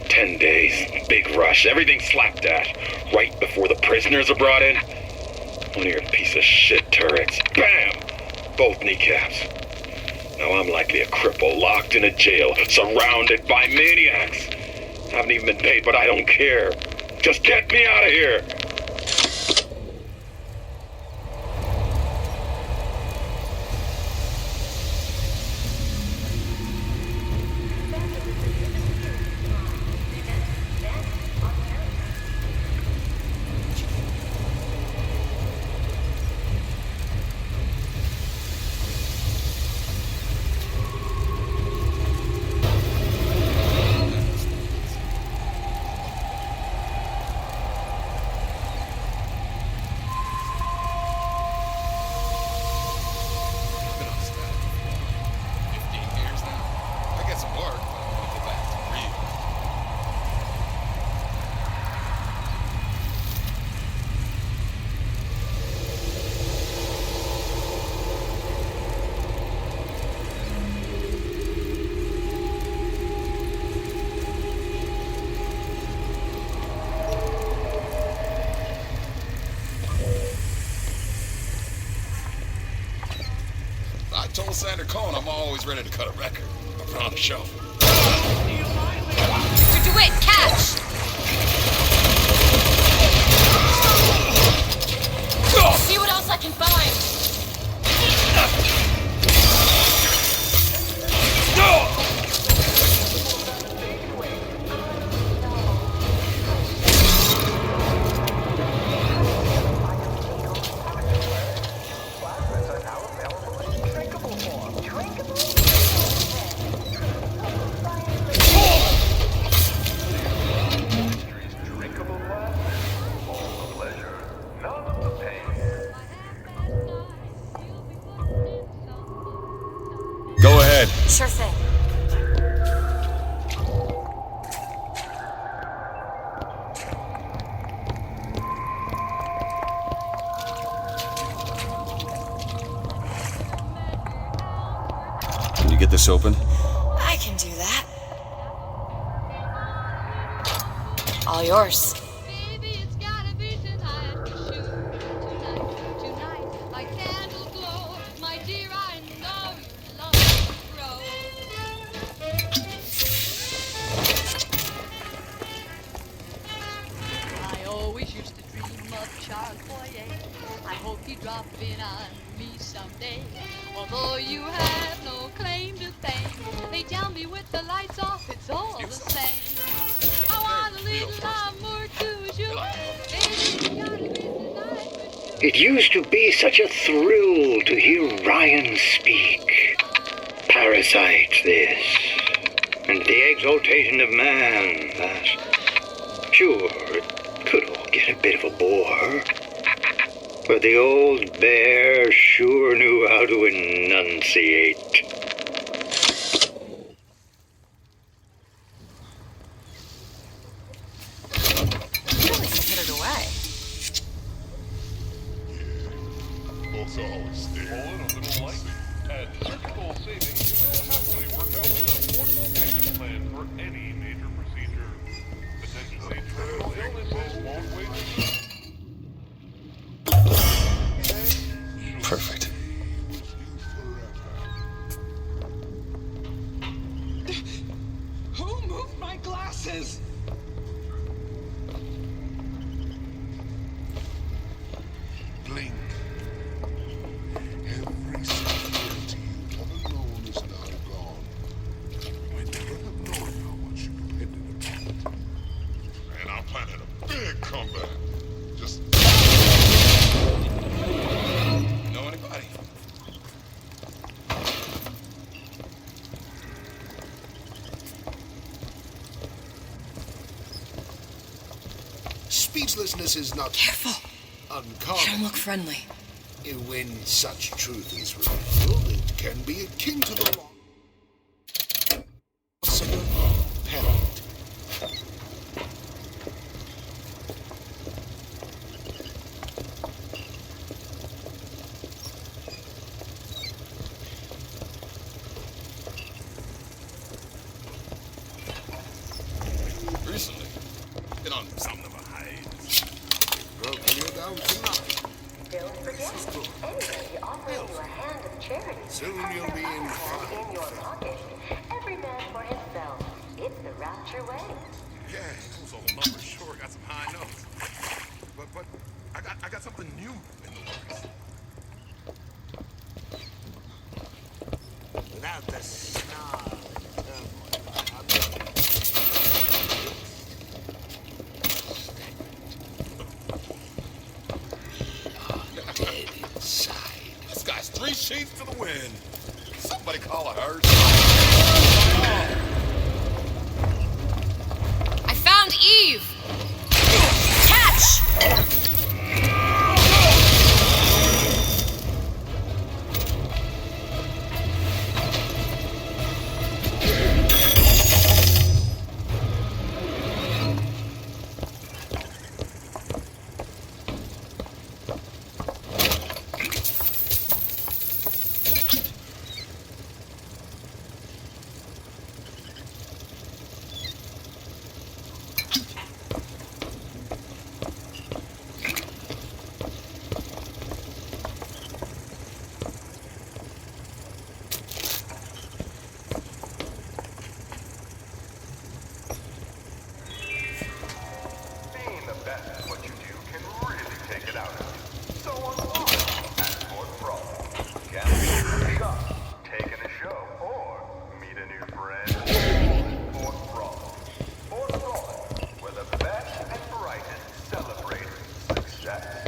10 days, big rush, everything slapped at. Right before the prisoners are brought in. One of your piece of shit turrets. Bam! Both kneecaps. Now I'm likely a cripple locked in a jail, surrounded by maniacs. Haven't even been paid, but I don't care. Just get me out of here! told Sander Cohen I'm always ready to cut a record. I put on a show. Mr. DeWitt, catch! See what else I can find. Go ahead. Sure thing. Can you get this open? I can do that. All yours. I always used to dream of Charles Boyer. I hope you drop in on me someday. Although you have no claim to fame, they tell me with the lights off, it's all the same. I want a little amour toujours. It used to be such a thrill to hear Ryan speak. Parasite, this. And the exaltation of man, that. Sure, it could all get a bit of a bore. But the old bear sure knew how to enunciate. Really put it away. Folks always stay in a little light. At Surgical Savings, we'll happily work out an affordable payment plan for any major procedure. Potentially terminal illnesses won't wait. Perfect. Who moved my glasses? Blink. Every security you've ever known is now gone. I never have known how much you depended upon it. And I'm planning a big comeback. Just Know anybody? Speechlessness is not Careful. uncommon. You don't look friendly. When such truth is revealed, it can be akin to the loss of a parent. Recently, been on something of a hiatus. Broke you down tonight. Don't forget, anybody offering you a hand of charity. Soon you'll be in fine. In your pocket. Every man for himself. It's the Rapture way. yeah, those old numbers sure got some high notes. But I got something new in the works. Without the snarl and turmoil, Dead inside. This guy's 3 sheets to the wind. Somebody call a hearse. I found Eve! Catch! counter. So on Mars, at Fort Frog. Gambling, shop, taking a show, or meet a new friend. Fort Frog. Fort Frog, where the best and brightest celebrate success.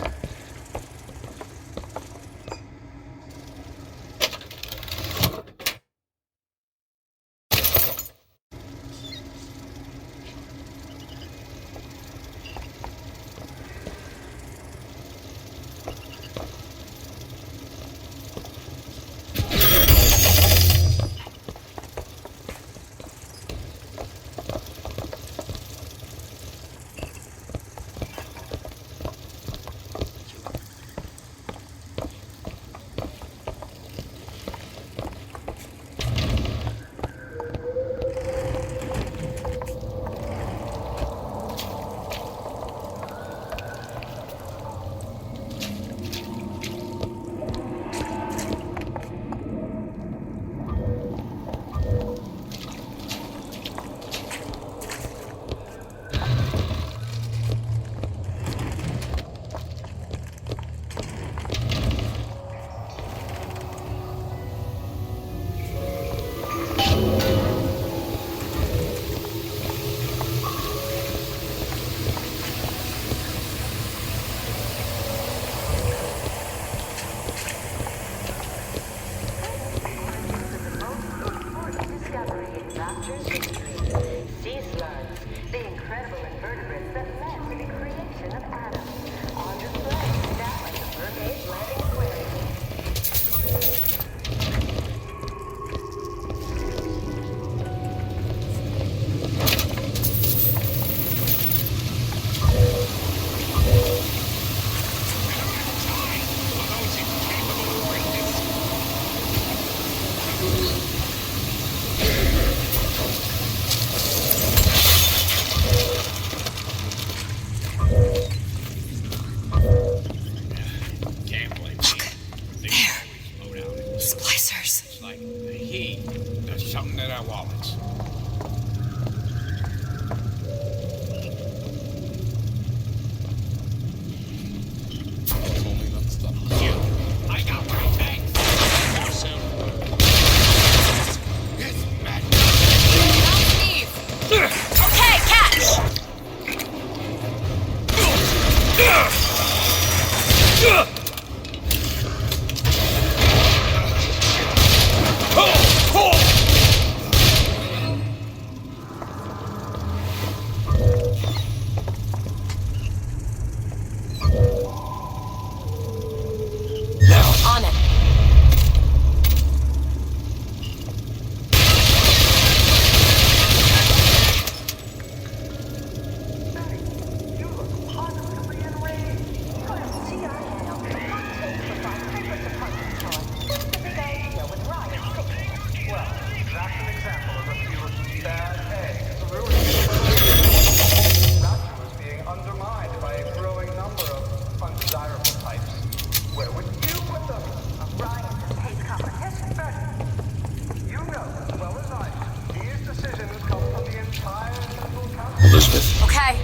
Elizabeth. Okay.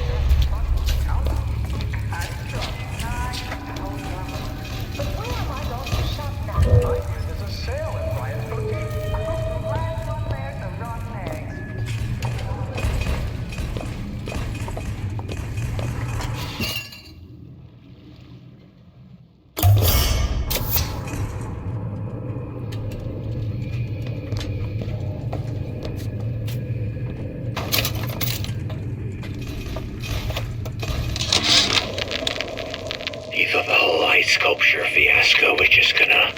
You thought the whole ice sculpture fiasco was just gonna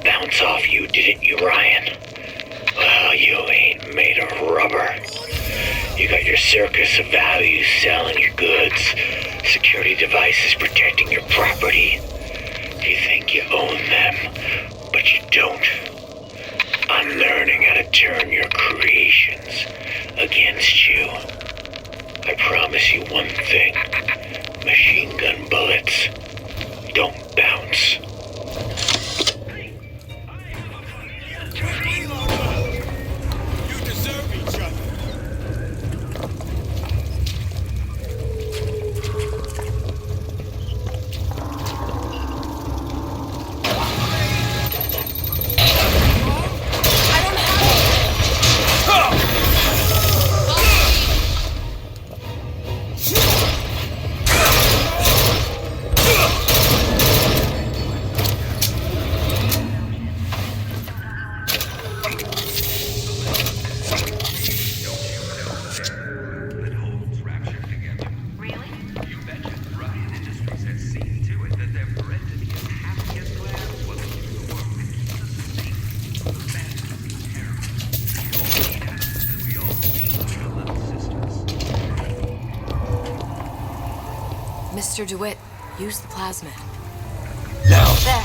bounce off you, didn't you, Ryan? Well, you ain't made of rubber. You got your circus of values selling your goods, security devices protecting your property. You think you own them, but you don't. I'm learning how to turn your creations against you. I promise you one thing. Machine gun bullets don't bounce. You deserve each other. Mr. DeWitt, use the plasmid. Now. There.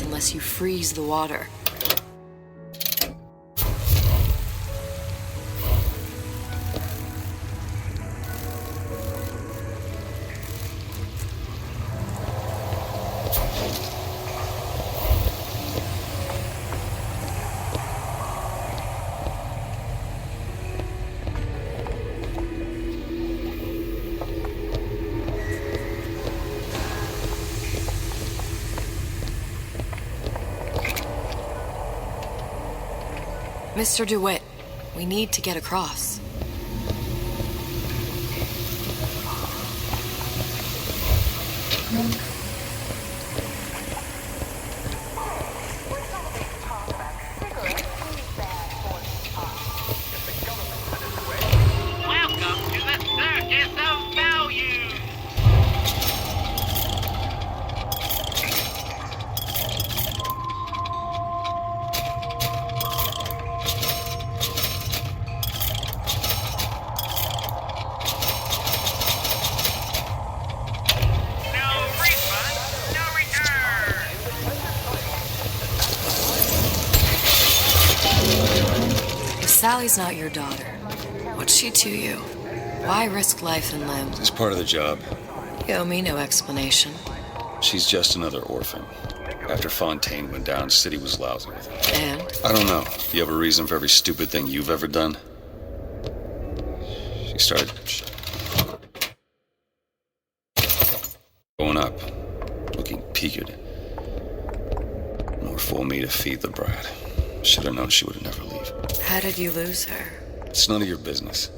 Unless you freeze the water. Mr. DeWitt, we need to get across. Welcome to the Circus of Value! Sally's not your daughter. What's she to you? Why risk life and limb? It's part of the job. You owe me no explanation. She's just another orphan. After Fontaine went down, City was lousy with her. And? I don't know. You have a reason for every stupid thing you've ever done? She started going up, looking peaked. More fool me to feed the brat. Should have known she would never leave. How did you lose her? It's none of your business.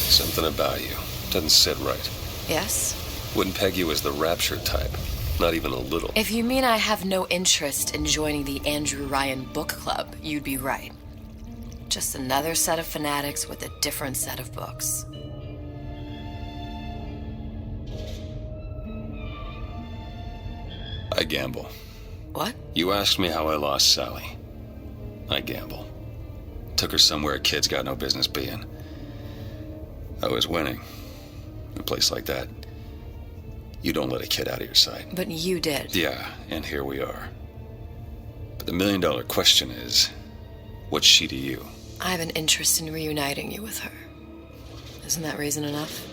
Something about you doesn't sit right. Yes? Wouldn't peg you as the rapture type. Not even a little. If you mean I have no interest in joining the Andrew Ryan book club, you'd be right. Just another set of fanatics with a different set of books. I gamble. What? You asked me how I lost Sally. I gamble. Took her somewhere kids got no business being. I was winning. In a place like that, you don't let a kid out of your sight. But you did. Yeah, and here we are. But the million-dollar question is, what's she to you? I have an interest in reuniting you with her. Isn't that reason enough?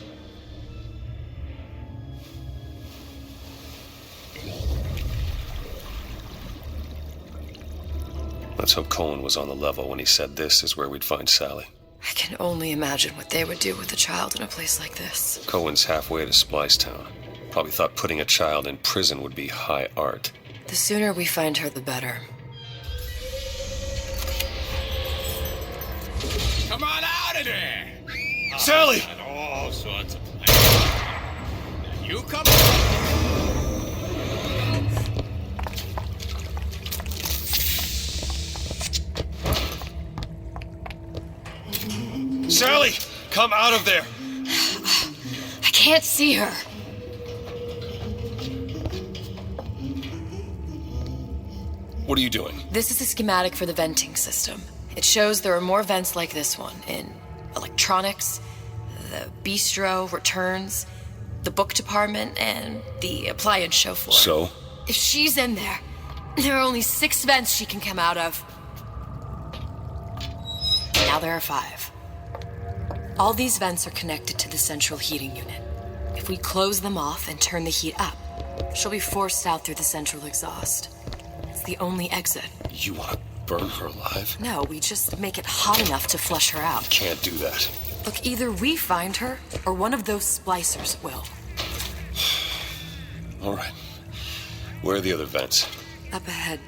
Let's hope Cohen was on the level when he said this is where we'd find Sally. I can only imagine what they would do with a child in a place like this. Cohen's halfway to Splicetown. Probably thought putting a child in prison would be high art. The sooner we find her, the better. Come on out of there! Sally! And all sorts of plans. You come Sally! Come out of there! I can't see her. What are you doing? This is a schematic for the venting system. It shows there are more vents like this one in electronics, the bistro, returns, the book department, and the appliance show floor. So? If she's in there, there are only 6 vents she can come out of. Now there are 5. All these vents are connected to the central heating unit. If we close them off and turn the heat up, she'll be forced out through the central exhaust. It's the only exit. You want to burn her alive? No, we just make it hot enough to flush her out. Can't do that. Look, either we find her, or one of those splicers will. All right. Where are the other vents? Up ahead.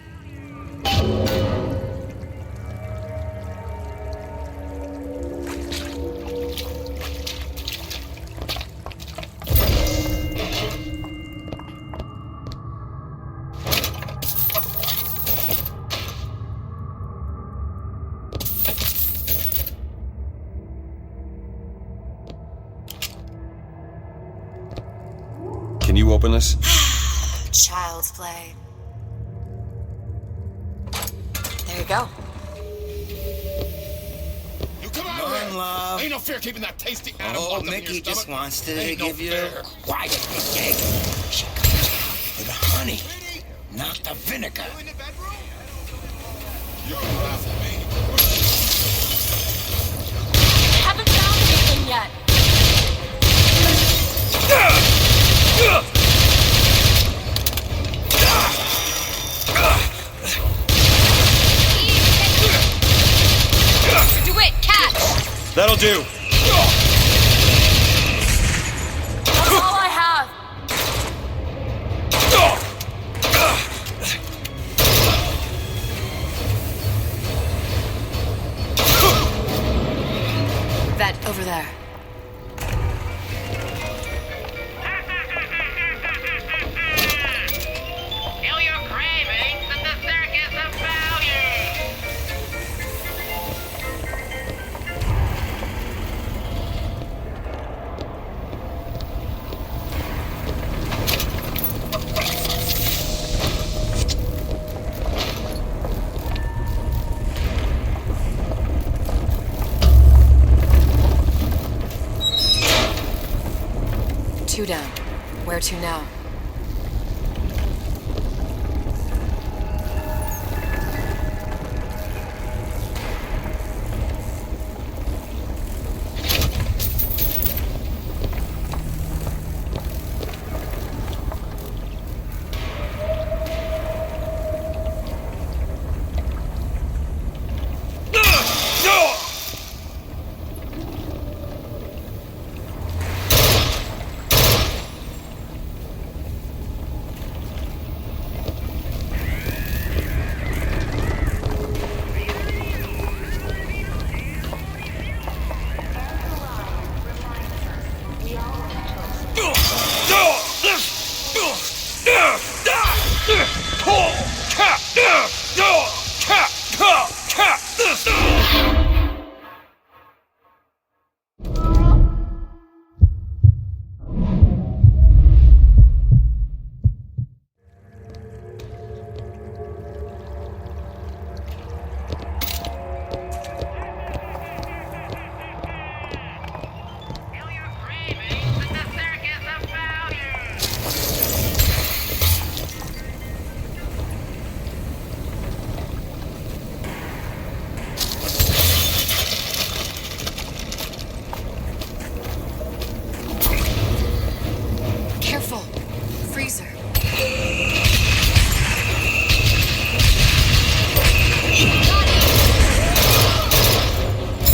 Can you open this? Child's play. There you go. You come on, love. Ain't no fear keeping that tasty animal Oh, locked up in Mickey your just stomach. wants to Ain't no give you fair. quiet, Mickey. She comes out with the honey, not the vinegar. You're laughing at me. Haven't found anything yet. Do it, catch! That'll do. That's all I have. Vent over there. Feel your cravings at the circus of value. Two down. Where to now? Careful. Freezer.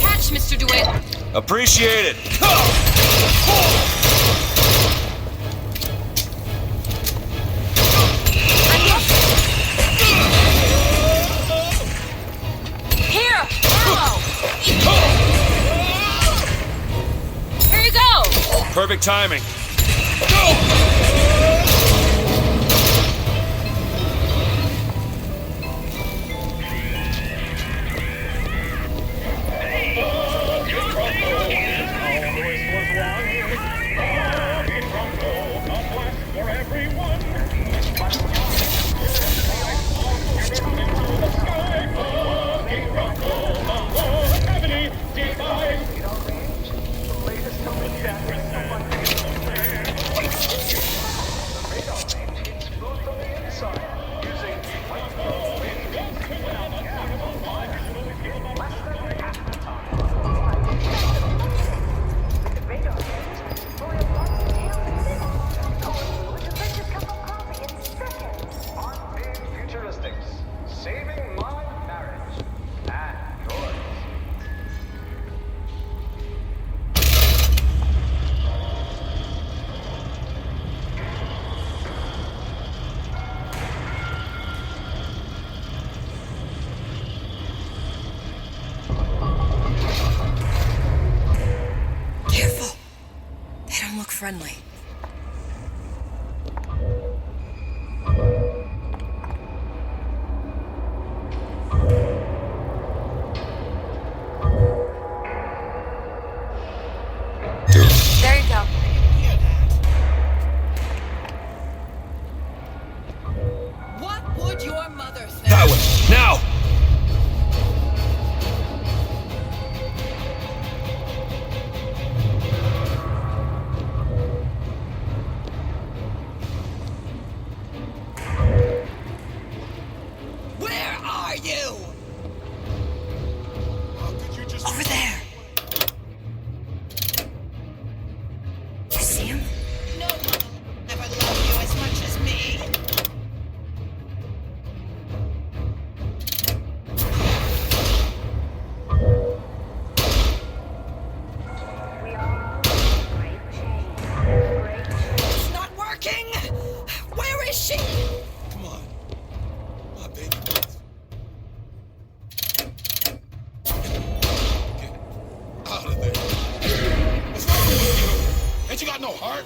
Catch, Mr. DeWitt. Appreciate it. Here, ammo. Here you go. Perfect timing. friendly. There you go. What would your mother think? That way! Now! Where are you? Over there. You see him? No one ever loved you as much as me. It's not working. Where is she? Come on. My baby. Get out of there. What's wrong with you? Ain't you got no heart?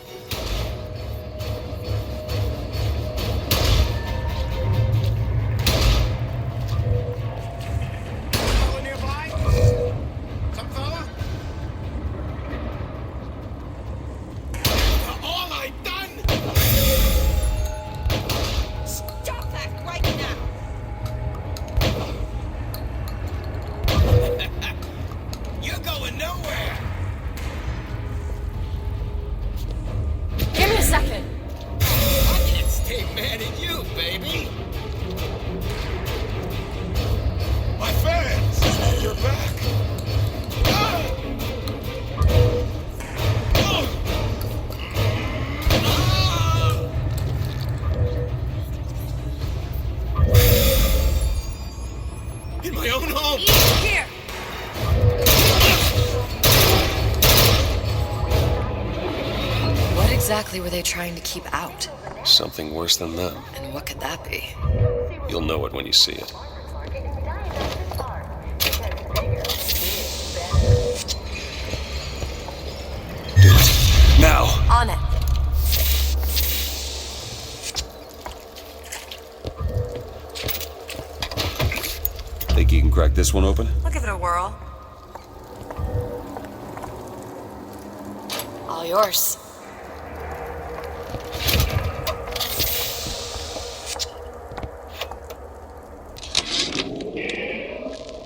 Fella nearby? Some fella? All I done? Stop that right now. You're going nowhere. Give me a second. I can't stay mad at you, baby. My fans! You're back! In my own home! Here. What exactly were they trying to keep out? Something worse than them. And what could that be? You'll know it when you see it. Do it. Now! On it. Think you can crack this one open? I'll give it a whirl. All yours.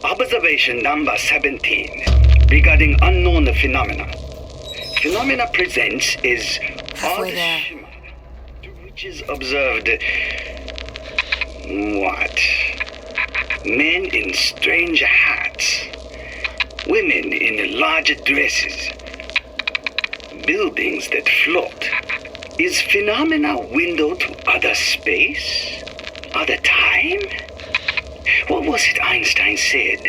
Observation number 17 regarding unknown phenomena. Phenomena presents is Halfway there. shimmer, to which is observed what? Men in strange hats, women in large dresses, buildings that float. Is phenomena window to other space? Other time? What was it Einstein said?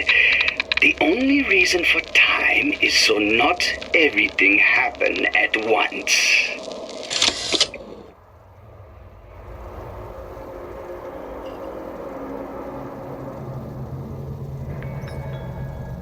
The only reason for time is so not everything happen at once.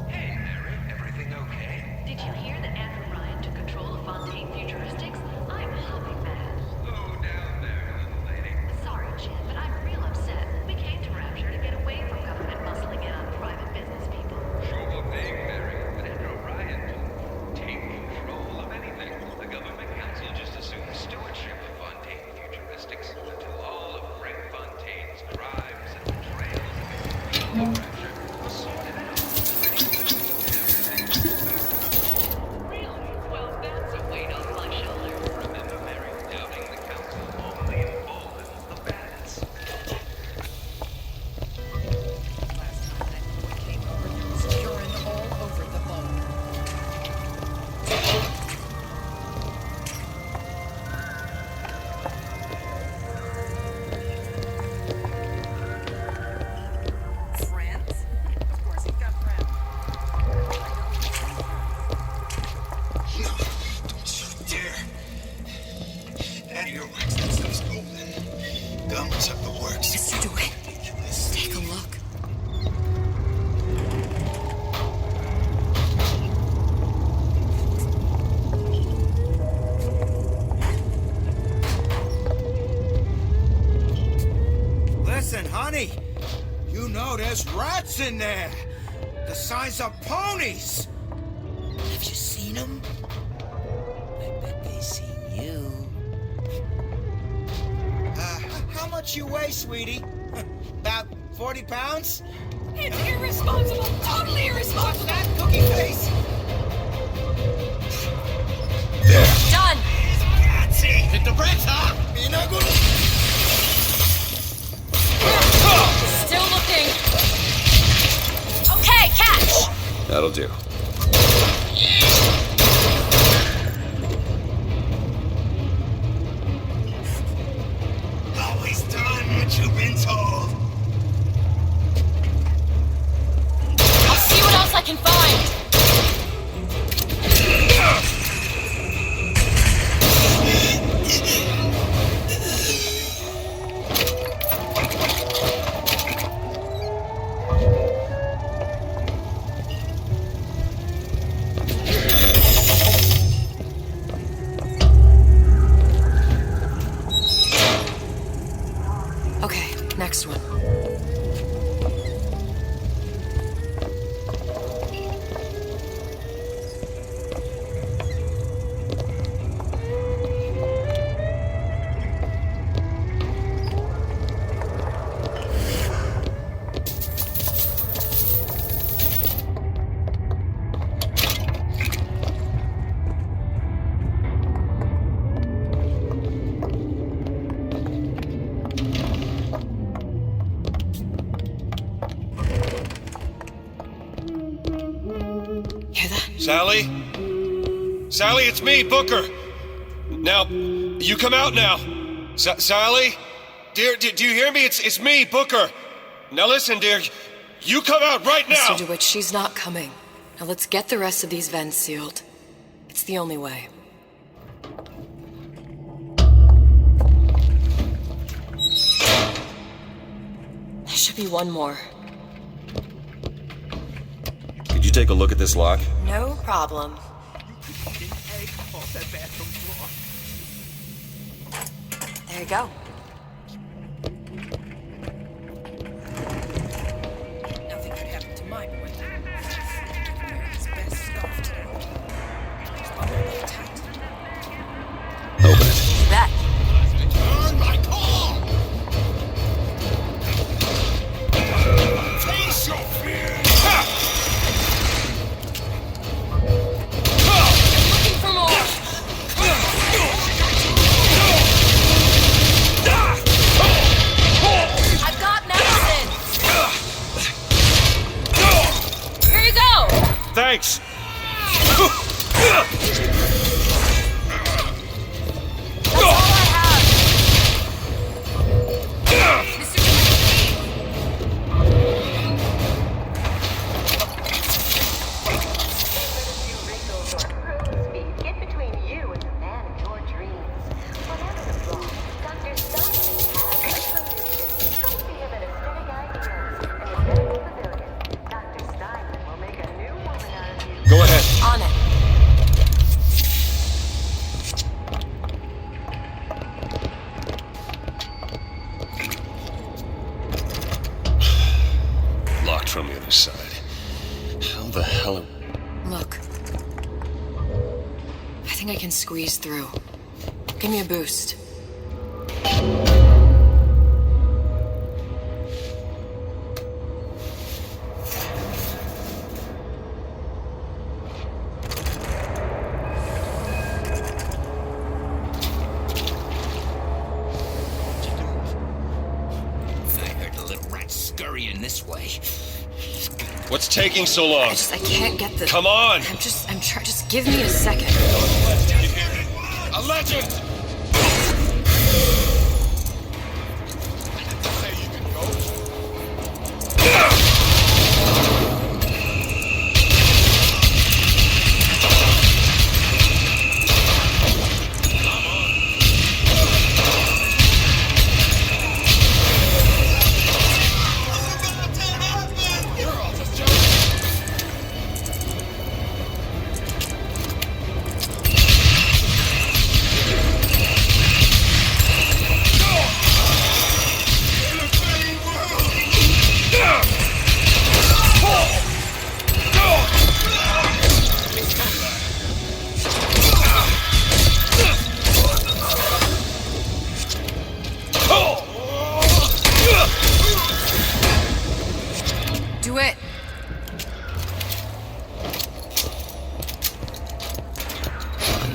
Hey, Mary, everything okay? Did you hear that Andrew Ryan took control of Fontaine Futuristics? I'm hopping mad. Slow down there, little lady. Sorry, Jim, but I'm real upset. We came to Rapture to get away from government muscling in on private business people. Sure thing, Mary. But Andrew Ryan didn't take control of anything. The government council just assumed stewardship of Fontaine Futuristics until all of Frank Fontaine's crimes and betrayals against the people of Rapture were sorted out. Really? Well, that's a weight off my shoulder. Remember, Mary, doubting the council only emboldens the bandits. Last time that boy came over, there was urine all over the boat. Friends? Of course he's got friends. No, don't you dare. Out of your wax, that stuff's golden. Diamonds have the works. Mr. DeWitt, take a look. there's rats in there. The size of ponies. Have you seen them? I bet they seen you. How much you weigh, sweetie? About 40 pounds? It's irresponsible! Totally irresponsible! What's that, cookie face? Done! Hit the brakes, huh? You're not gonna... Still looking. Okay, catch! That'll do. Always done what you've been told. I'll see what else I can find. Okay, next one. Hear that? Sally? Sally, it's me, Booker. Now, you come out now. Sally? Dear, do you hear me? It's me, Booker. Now listen, dear. You come out right now! Mr. DeWitt, she's not coming. Now let's get the rest of these vents sealed. It's the only way. There should be one more. Could you take a look at this lock? No problem. There you go. Nothing could happen to my boy. His best stuff today. Open it. Bet. Turn my call! Face your fear! Looking for more. I've got medicine. Here you go. Thanks! That's all I have. Get between you and the man of your dreams. Whatever the flaw, Dr. Simon has a solution. Come see him at Aesthetic Ideas, an medical pavilion. Dr. Simon will make a new woman out of you. Go ahead. On it. Locked from the other side. How the hell... Look. I think I can squeeze through. Give me a boost. I heard a little rat scurrying this way. What's taking so long? I can't get the... Come on! I'm trying. Just give me a second. A legend!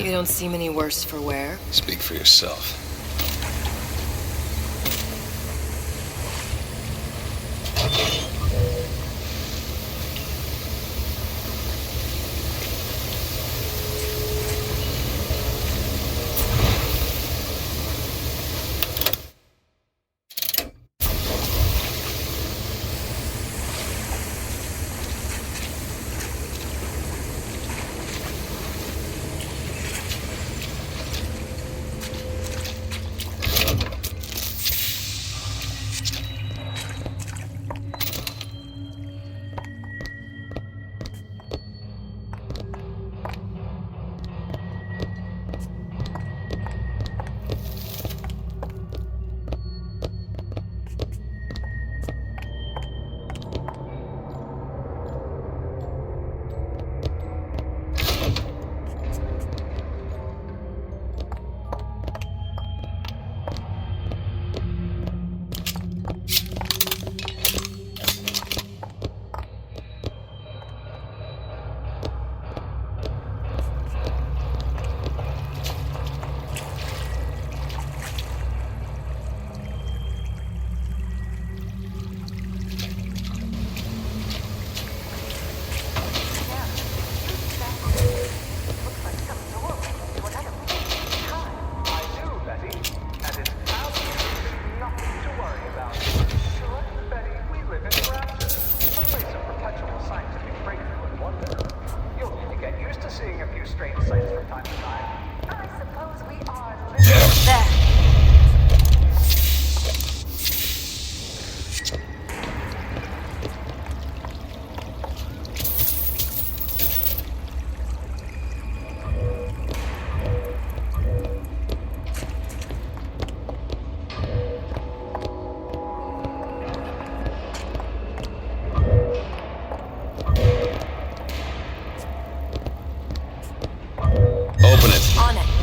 You don't seem any worse for wear. Speak for yourself. Open it. On it.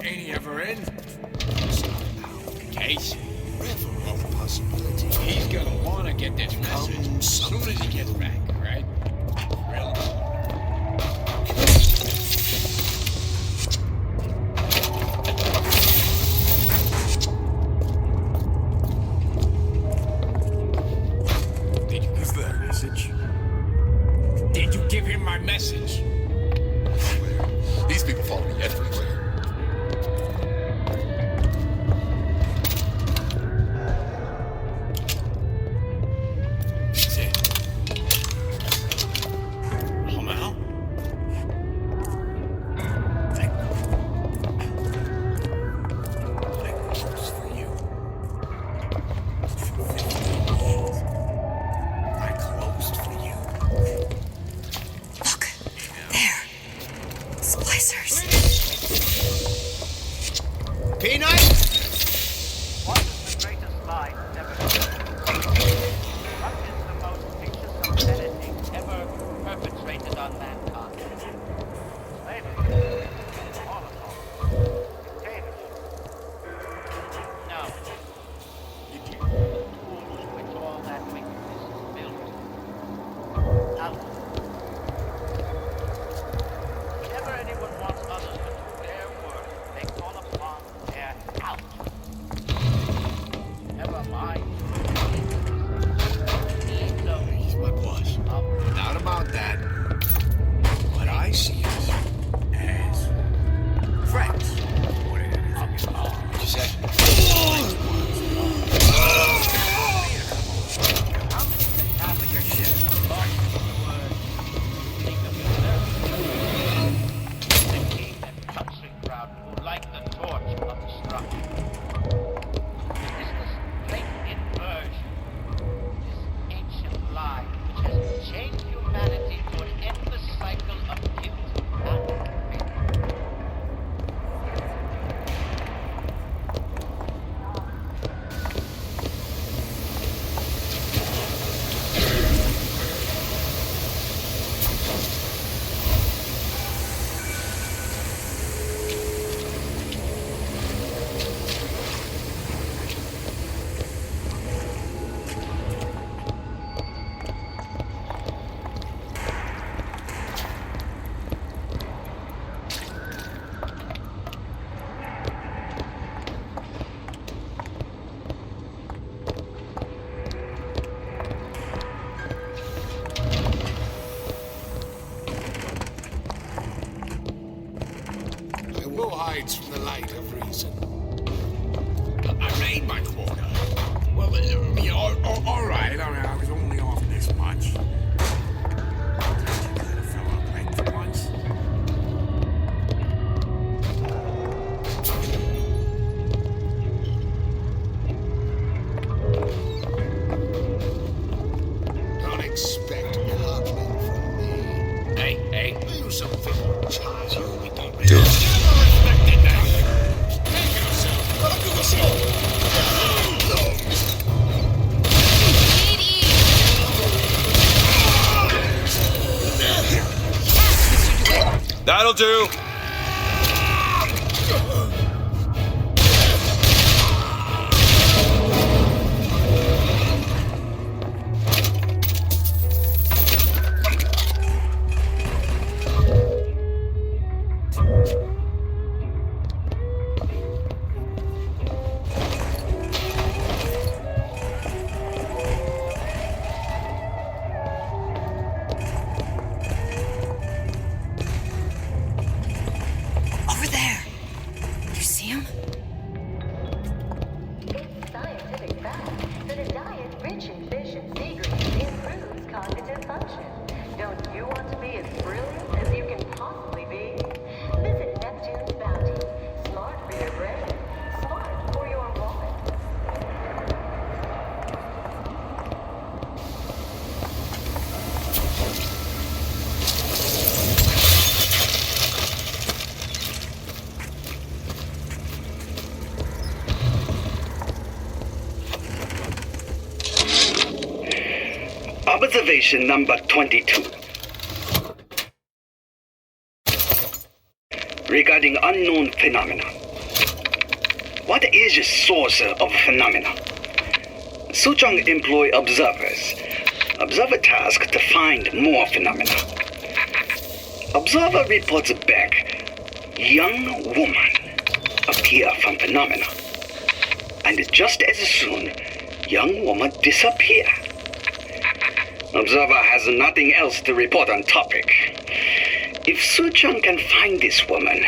Ain't he ever in? Case? River of possibility. He's gonna wanna get this message as soon as he gets back, right? Real Did you give that message? Did you give him my message? These people follow me everywhere. From the light of reason. I made my quota. Well, all right. I mean, I was only off this much. Let a fellow break for once. Don't expect coddling from me. Hey. Do something, child. Do it. That'll do. Observation number 22. Regarding unknown phenomena, What is the source of phenomena? Suchong employ observers. Observer task to find more phenomena. Observer reports back. Young woman appear from phenomena. And just as soon, young woman disappear. Observer has nothing else to report on topic. If Suchong can find this woman,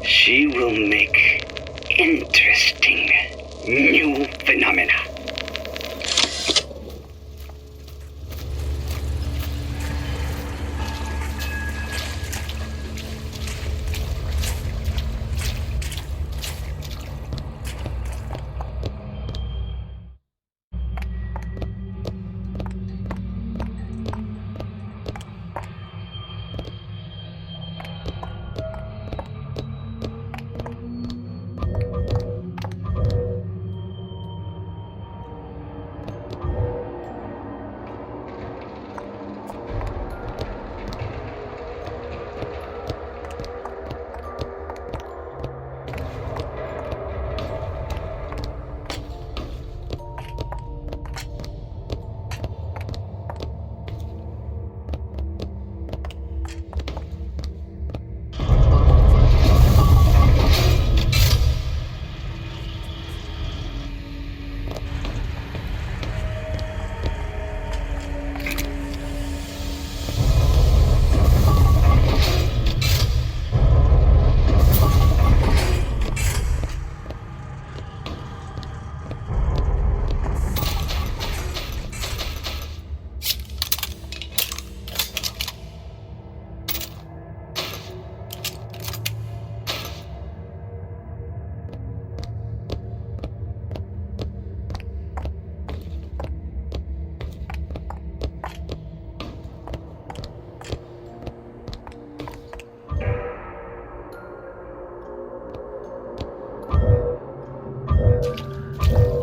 she will make interesting new phenomena.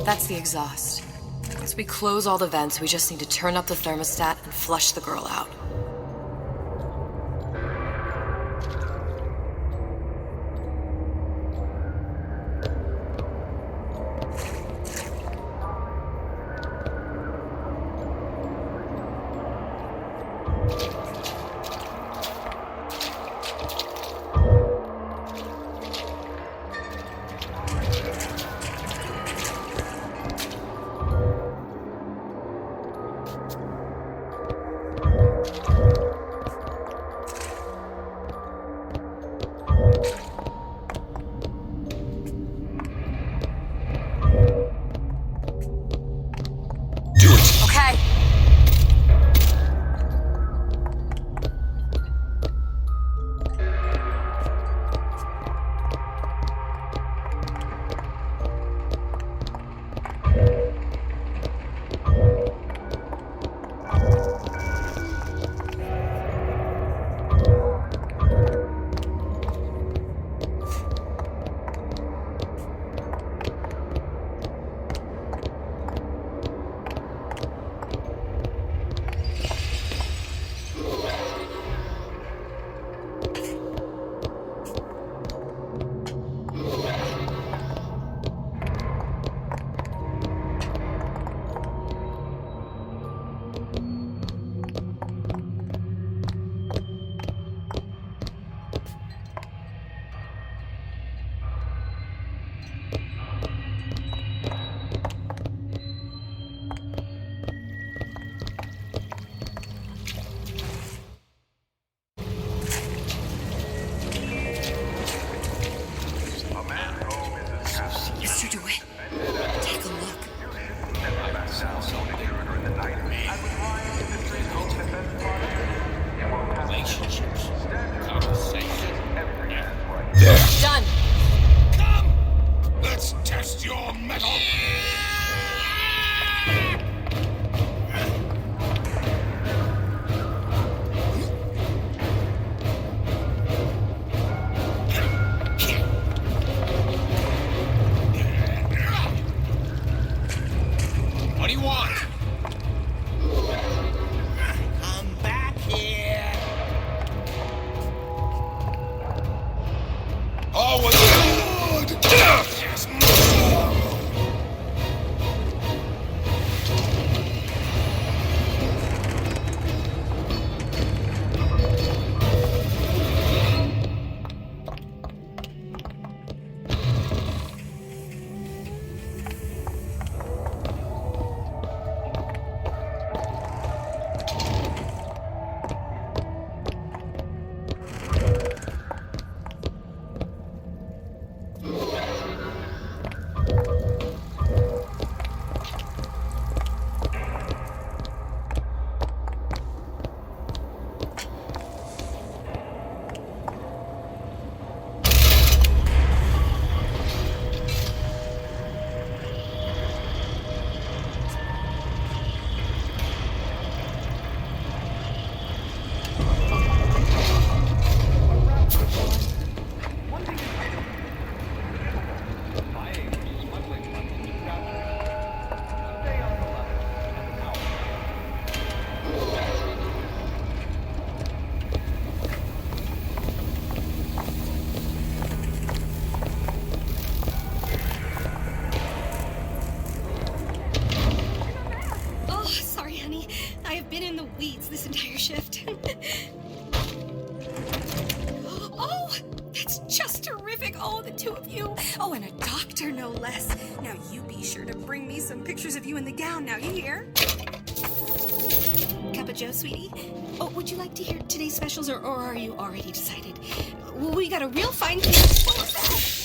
That's the exhaust. Once we close all the vents, we just need to turn up the thermostat and flush the girl out. Done. Come! Let's test weeds this entire shift. Oh, that's just terrific. Oh, the two of you. Oh, and a doctor, no less. Now, you be sure to bring me some pictures of you in the gown. Now, you hear? Cup of Joe, sweetie? Oh, would you like to hear today's specials, or are you already decided? Well, we got a real fine case. What was that?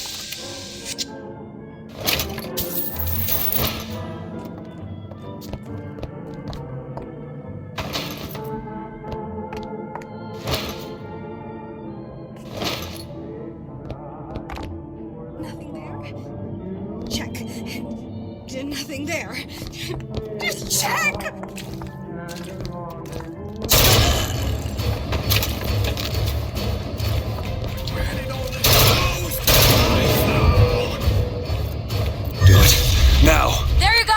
Nothing there. Check. Nothing there. Just check! Do it. Now! There you go!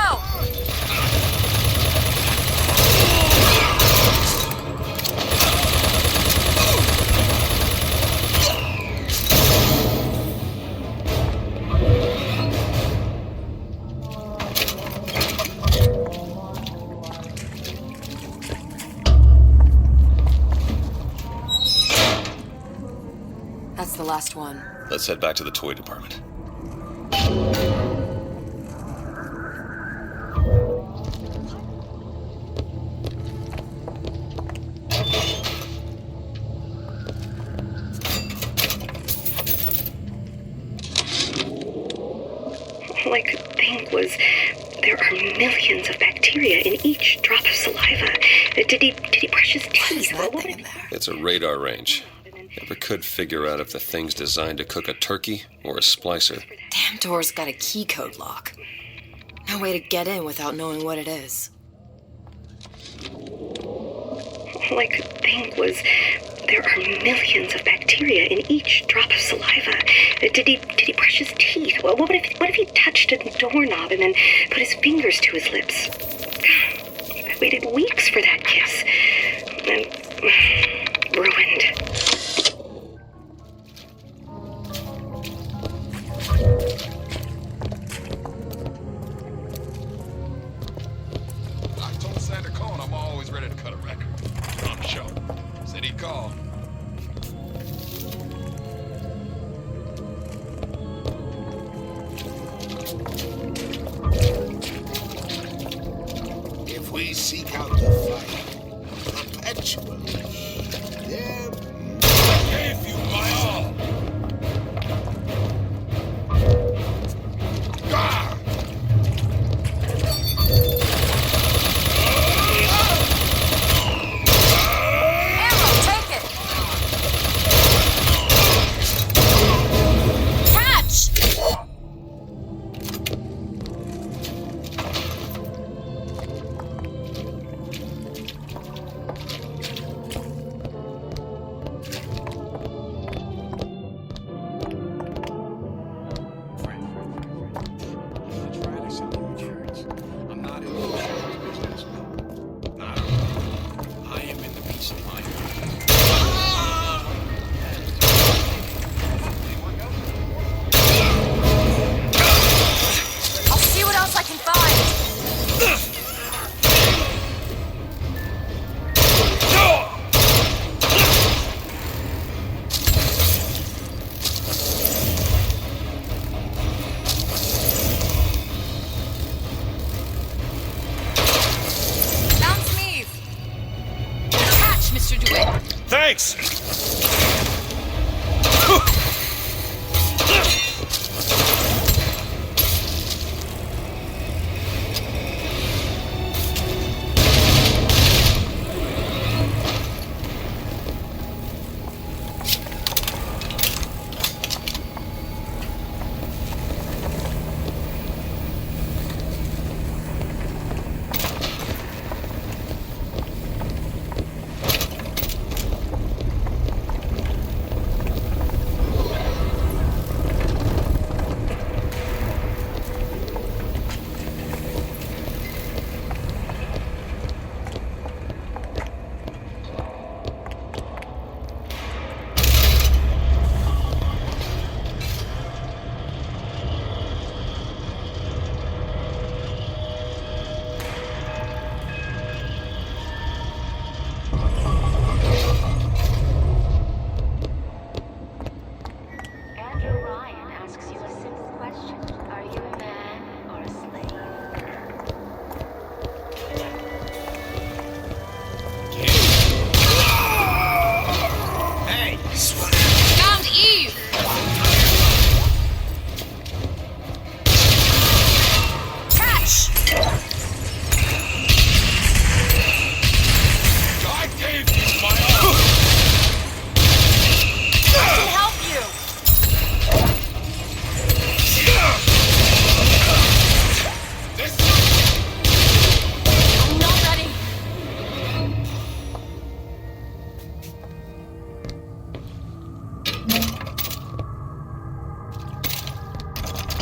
That's the last one. Let's head back to the toy department. All I could think was there are millions of bacteria in each drop of saliva. Did he brush his teeth? It's a radar range. Never could figure out if the thing's designed to cook a turkey or a splicer. Damn door's got a key code lock. No way to get in without knowing what it is. All I could think was there are millions of bacteria in each drop of saliva. Did he brush his teeth? Well, what if he touched a doorknob and then put his fingers to his lips? I waited weeks for that kiss. And ruined. I told Santa Con I'm always ready to cut a record. I'm sure. Said he'd call. If we seek out the fight perpetually, there Gave you my all. Ah! Ammo, take it! Catch! I'm not in the insurance business. Not at all. I am in the peace of mind. I'll see what else I can find. Sounds me. Catch, Mr. DeWitt. Thanks!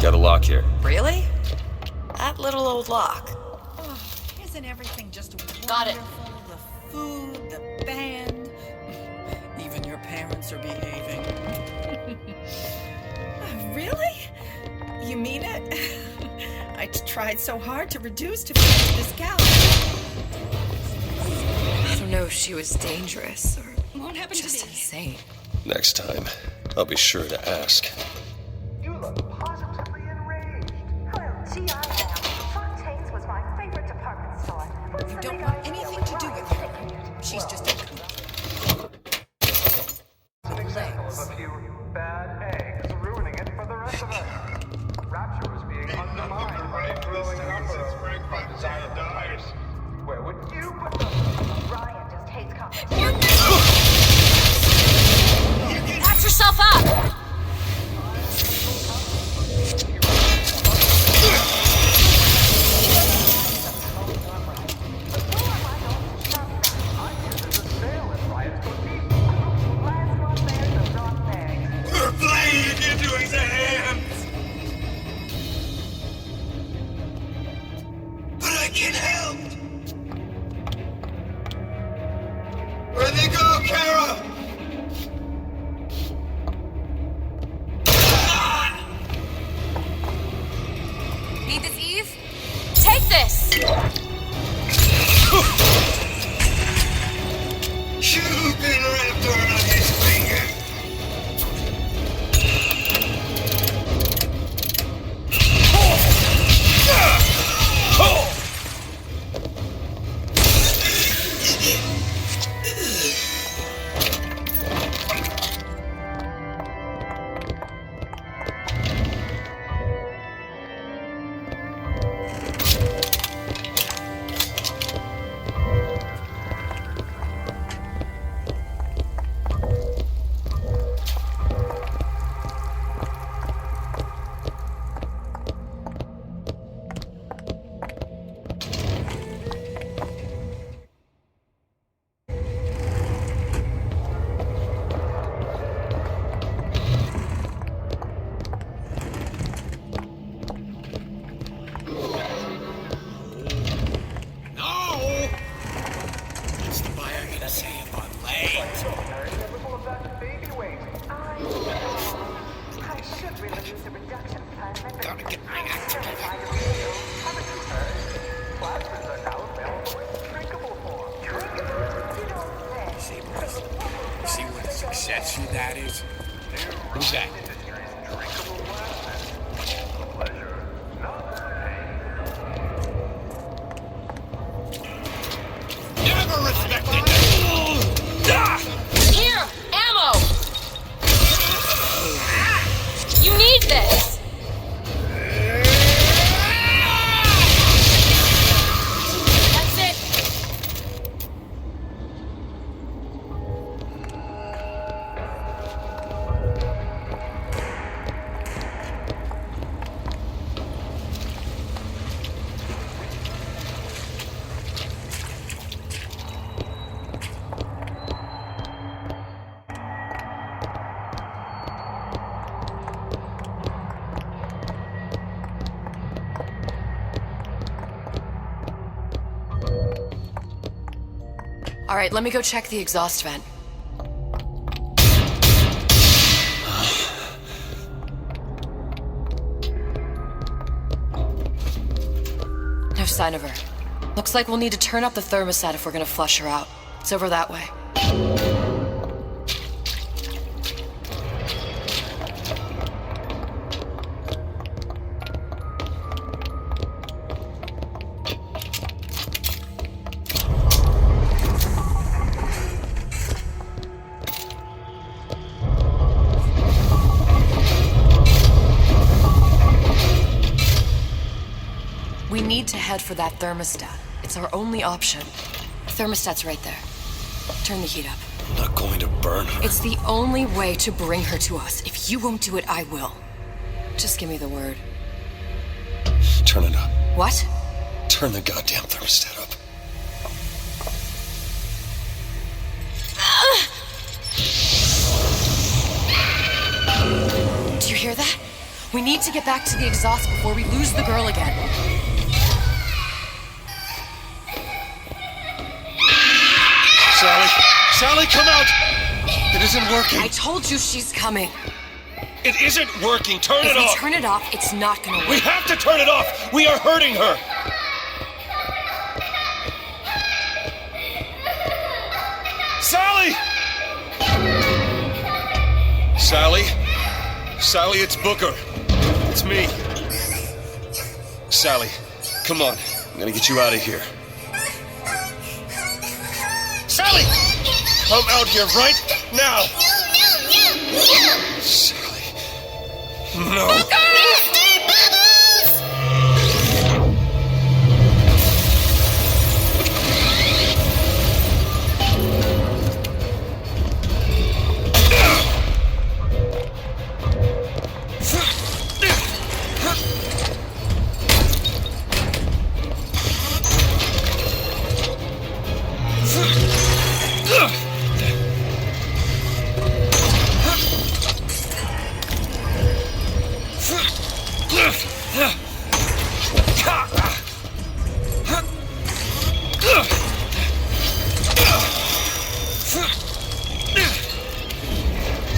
Got a lock here. Really? That little old lock. Oh, isn't everything just wonderful? Got it. The food, the band. Even your parents are behaving. Really? You mean it? I tried so hard to reduce to this gal. I don't know if she was dangerous or Won't happen just to me. insane. Next time, I'll be sure to ask. You look positively enraged. Well, gee, I am. Fontaine's was my favorite department store. What's You the don't big want idea anything with to do Ryan with her. taking it? She's Well, just a An example of a few bad eggs ruining it for the rest of us. Rapture was being undermined by a growing number of undesirable types. Where would you put them? Ryan just hates competition. Patch yourself up! We're playing it into his hands! But I can help! Where'd they go, Kara? Need this, Eve? Take this! You've been wrapped around his finger! No! What's the buyer gonna say if I'm late? Baby weight. I should really use a reduction plan. Gotta get my act together. Plasmids are now available in drinkable form. You don't say. See what a success your dad is? Who's that? Drinkable plasmids. Pleasure, not pain. Never respected Here! Ammo! You need this! That's it! All right, let me go check the exhaust vent. No sign of her. Looks like we'll need to turn up the thermostat if we're gonna flush her out. It's over that way. We need to head for that thermostat. It's our only option. Thermostat's right there. Turn the heat up. I'm not going to burn her. It's the only way to bring her to us. If you won't do it, I will. Just give me the word. Turn it up. What? Turn the goddamn thermostat up. Do you hear that? We need to get back to the exhaust before we lose the girl again. Sally! Sally, come out! It isn't working. I told you she's coming. It isn't working. Turn it If we off. turn it off, it's not gonna work. We have to turn it off. We are hurting her. Sally! Sally? Sally, it's Booker. It's me. Sally, come on. I'm gonna get you out of here. Sally! Come out here right now! Sally. No.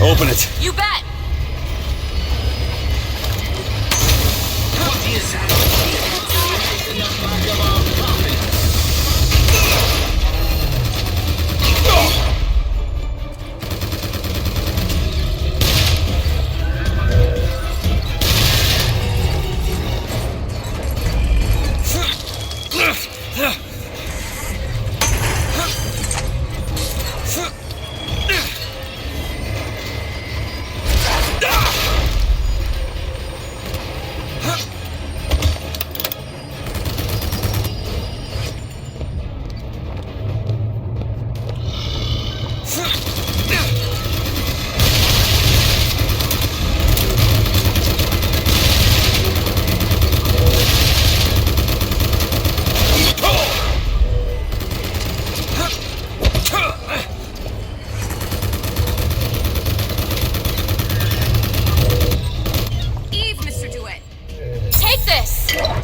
Open it. You bet!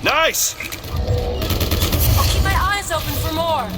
Nice! I'll keep my eyes open for more.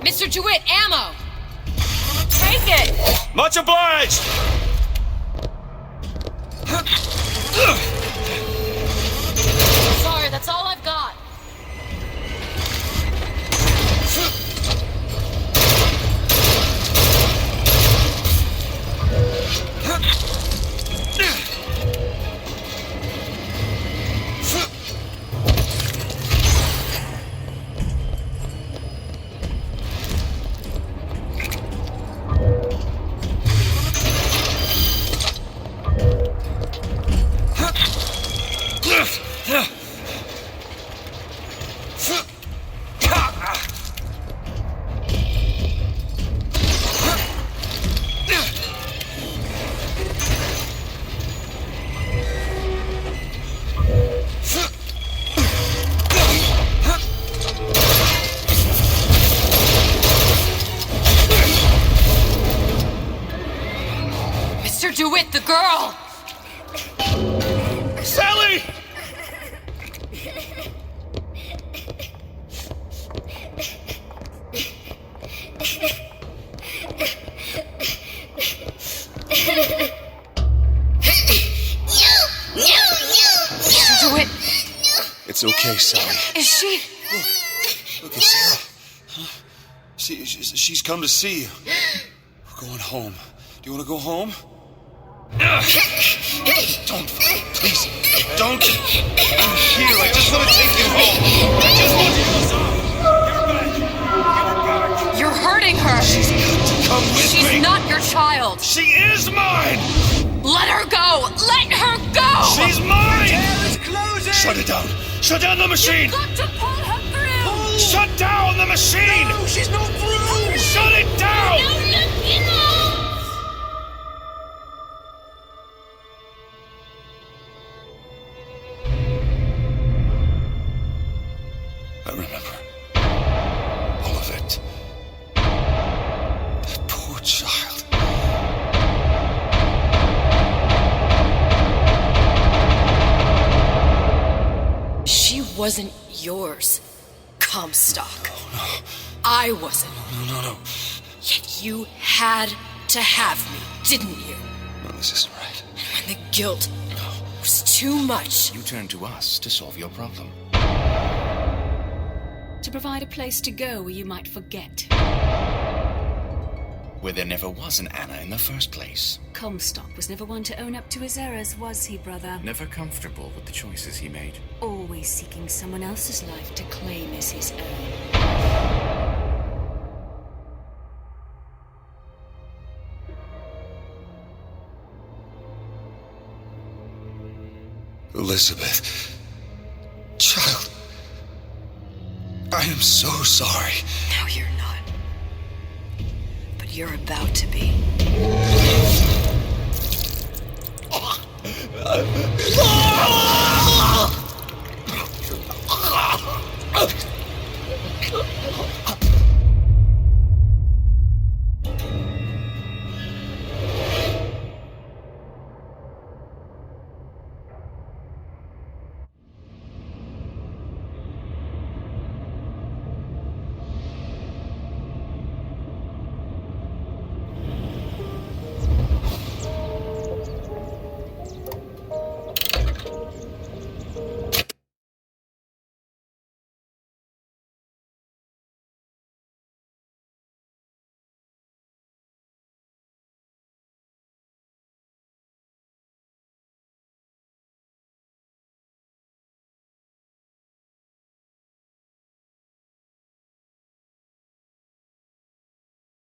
Mr. DeWitt, ammo! Take it! Much obliged! Sorry, that's all I've got. Mr. DeWitt, the girl! Sally! Mr. DeWitt! It's okay, Sally. Is she? Look, it's Sarah. Huh? She's come to see you. We're going home. Do you want to go home? Don't, please. Don't. I'm here. I just want to take you home. I just want to. You're hurting her. She's got to come with me. She's not your child. She is mine. Let her go. Let her go. She's mine. The air is closing. Shut it down. Shut down the machine. You've got to pull her through. Shut down the machine. No, she's not through. Shut it down. I remember all of it. That poor child. She wasn't yours, Comstock. Oh, no. I wasn't. No. Yet you had to have me, didn't you? No, this isn't right. When the guilt was too much. You turned to us to solve your problem. To provide a place to go where you might forget. Where there never was an Anna in the first place. Comstock was never one to own up to his errors, was he, brother? Never comfortable with the choices he made. Always seeking someone else's life to claim as his own. Elizabeth. Child. I am so sorry. No, you're not. But you're about to be. Ah!